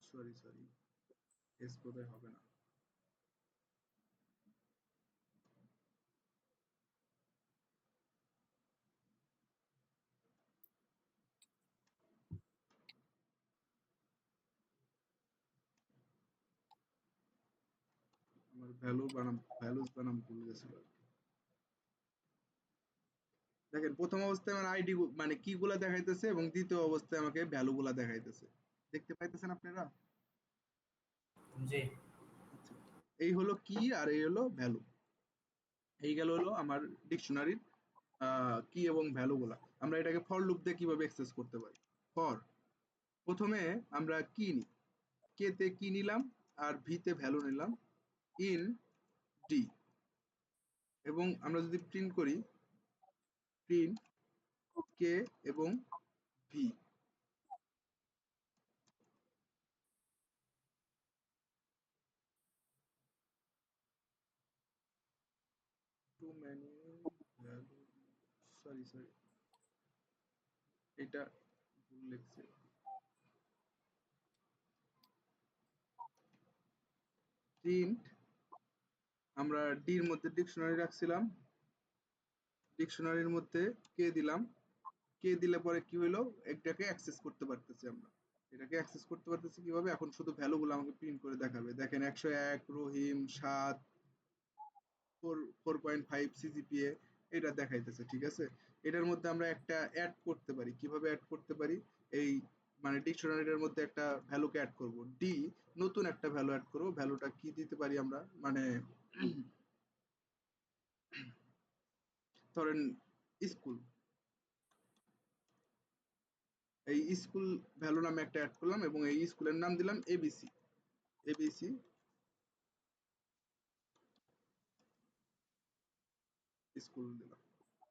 sorry S বোধহয় হবে না আমার ভ্যালুস বানাম ভুল গেছিল দেখেন প্রথম অবস্থায় আমার আইডি মানে কি গুলা দেখাইতেছে এবং দ্বিতীয় অবস্থায় আমাকে ভ্যালু গুলা দেখাইতেছে দেখতে পাইতেছেন আপনারা জি। আচ্ছা এই হলো কি আর এই হলো ভ্যালু এই গেল হলো আমার ডিকশনারির কি এবং ভ্যালু গুলা আমরা এটাকে ফর লুপ দিয়ে কিভাবে অ্যাক্সেস করতে পারি ফর প্রথমে আমরা কি নি কে তে কি নিলাম আর ভি তে ভ্যালু নিলাম ইন ডি এবং আমরা যদি প্রিন্ট করি প্রিন্ট কে এবং V too many value sorry এটা ভুল লিখছে প্রিন্ট আমরা ডির মধ্যে ডিকশনারি রাখছিলাম ডিকশনারির মধ্যে কে দিলাম কে দিলে পরে কি হলো এটাকে অ্যাক্সেস করতে পারতেছি আমরা এটাকে অ্যাক্সেস করতে পারতেছি কিভাবে এখন শুধু ভ্যালু গুলো আমাকে প্রিন্ট করে দেখাবে দেখেন 101 রহিম 7 4.5 সিজিপিএ এটা দেখাইতেছে ঠিক আছে এটার মধ্যে আমরা একটা অ্যাড করতে পারি কিভাবে অ্যাড করতে পারি এই মানে ডিকশনারিটার মধ্যে একটা ভ্যালুকে অ্যাড করব ডি নতুন একটা ভ্যালু অ্যাড করব ভ্যালুটা কি দিতে পারি আমরা মানে ধরেন স্কুল এই স্কুল ভ্যালু নামে একটা অ্যাড করলাম এবং এই স্কুলের নাম দিলাম এবিসি এবিসি স্কুল দিলাম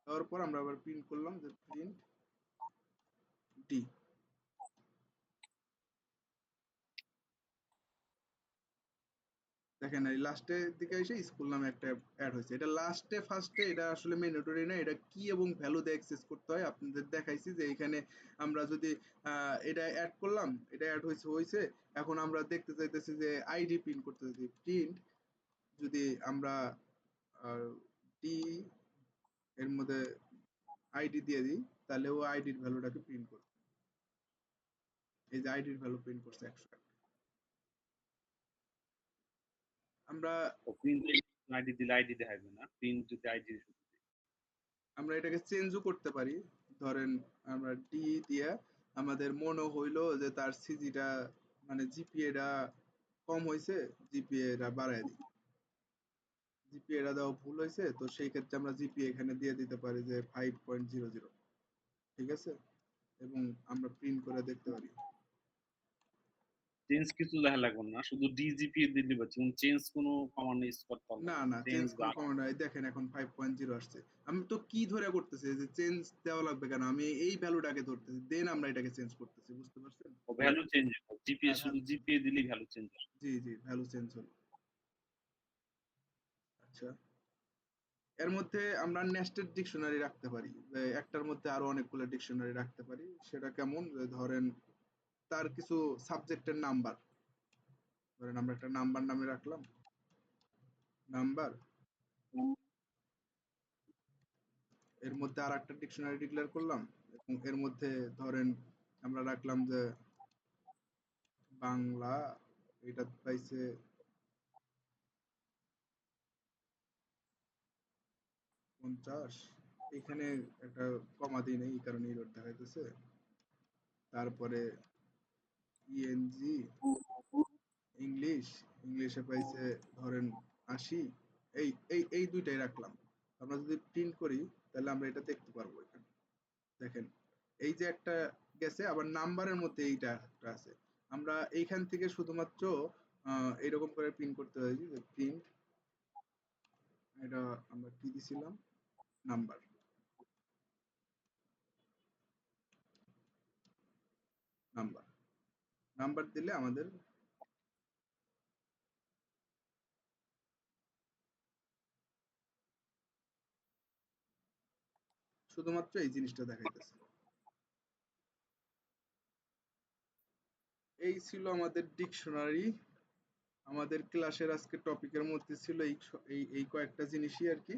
তারপর আমরা আবার প্রিন্ট করলাম যে প্রিন্ট ডি দেখেন দেখেন এই লাস্টের দিকে এসে স্কুল নামে একটা অ্যাড হয়েছে। এটা লাস্টে ফার্স্টে এটা আসলে ম্যান্ডেটরি না, এটা কি এবং ভ্যালু দিয়ে অ্যাক্সেস করতে হয় আপনাদের দেখাইছি যে এখানে আমরা যদি এটা অ্যাড করলাম, এটা অ্যাড হয়েছে এখন আমরা দেখতে চাইতেছি যে আইডি প্রিন্ট করতে চাইছি। প্রিন্ট যদি আমরা ডি এর মধ্যে আইডি দিয়ে দিই তাহলে ও আইডির ভ্যালুটাকে প্রিন্ট করবে। এই যে আইডির ভ্যালু প্রিন্ট করছে 100 আমরা প্রিন্ট আইডি দিলে আইডি দেখাবে না, প্রিন্ট যদি আইডি আমরা এটাকে চেঞ্জও করতে পারি। ধরেন আমরা ডি দিয়া আমাদের মনে হইলো যে তার সিজিটা মানে জিপিএটা কম হয়েছে, জিপিএটা বাড়ায় দিই। জিপিএটা দেওয়া ভুল হয়েছে, তো সেই ক্ষেত্রে আমরা জিপিএ এখানে দিয়ে দিতে পারি যে 5.00, ঠিক আছে, এবং আমরা প্রিন্ট করে দেখতে পারি। চেঞ্জ কিছু দেখা লাগবে না, শুধু ডিজিপি দিলে পাচ্ছি, চেঞ্জ কোনো কমান্ড ইউজ করতে হবে না না। না, চেঞ্জ কোনো কমান্ড নাই। দেখেন এখন 5.0 আসছে। আমি তো কি ধরে করতেছি যে চেঞ্জ দেওয়া লাগবে কেন, আমি এই ভ্যালুটাকে ধরতেছি, দেন আমরা এটাকে চেঞ্জ করতেছি, বুঝতে পারছেন? ভ্যালু চেঞ্জ হবে, জিপিএ হ্যাঁ শুধু জিপিএ দিলেই ভ্যালু চেঞ্জ হবে। জি জি, ভ্যালু চেঞ্জ হলো। আচ্ছা, এর মধ্যে আমরা নেস্টেড ডিকশনারি রাখতে পারি, যে একটার মধ্যে আরো অনেকগুলো ডিকশনারি রাখতে পারি। সেটা কেমন, যে ধরেন তার কিছু সাবজেক্টের নাম্বার, ধরেন আমরা একটা নাম্বার নামে রাখলাম, নাম্বার, এর মধ্যে আর একটা ডিকশনারি ডিক্লেয়ার করলাম, এবং এর মধ্যে ধরেন আমরা রাখলাম যে বাংলা, এটা পাইছে 50, এখানে একটা কমা দিই নাই এই কারণে এরর দেখাইতেছে। তারপরে ইএনজি ইংলিশ, ইংলিশে পাইছে ধরেন 80, এই দুইটাই রাখলাম। আমরা যদি প্রিন্ট করি তাহলে আমরা এটা দেখতে পারবো। এখানে দেখেন এই যে একটা গেছে, আবার নাম্বারের মধ্যে এইটা একটা আছে। আমরা এইখান থেকে শুধুমাত্র এরকম করে প্রিন্ট করতে পারি যে প্রিন্ট, এটা আমরা কি দিছিলাম, নাম্বার, নাম্বার, নাম্বার দিলে আমাদের শুধুমাত্র এই জিনিসটা দেখাইতেছে। এই ছিল আমাদের ডিকশনারি। আমাদের ক্লাসের আজকে টপিকের মধ্যে ছিল এই এই কয়েকটা জিনিসই আর কি।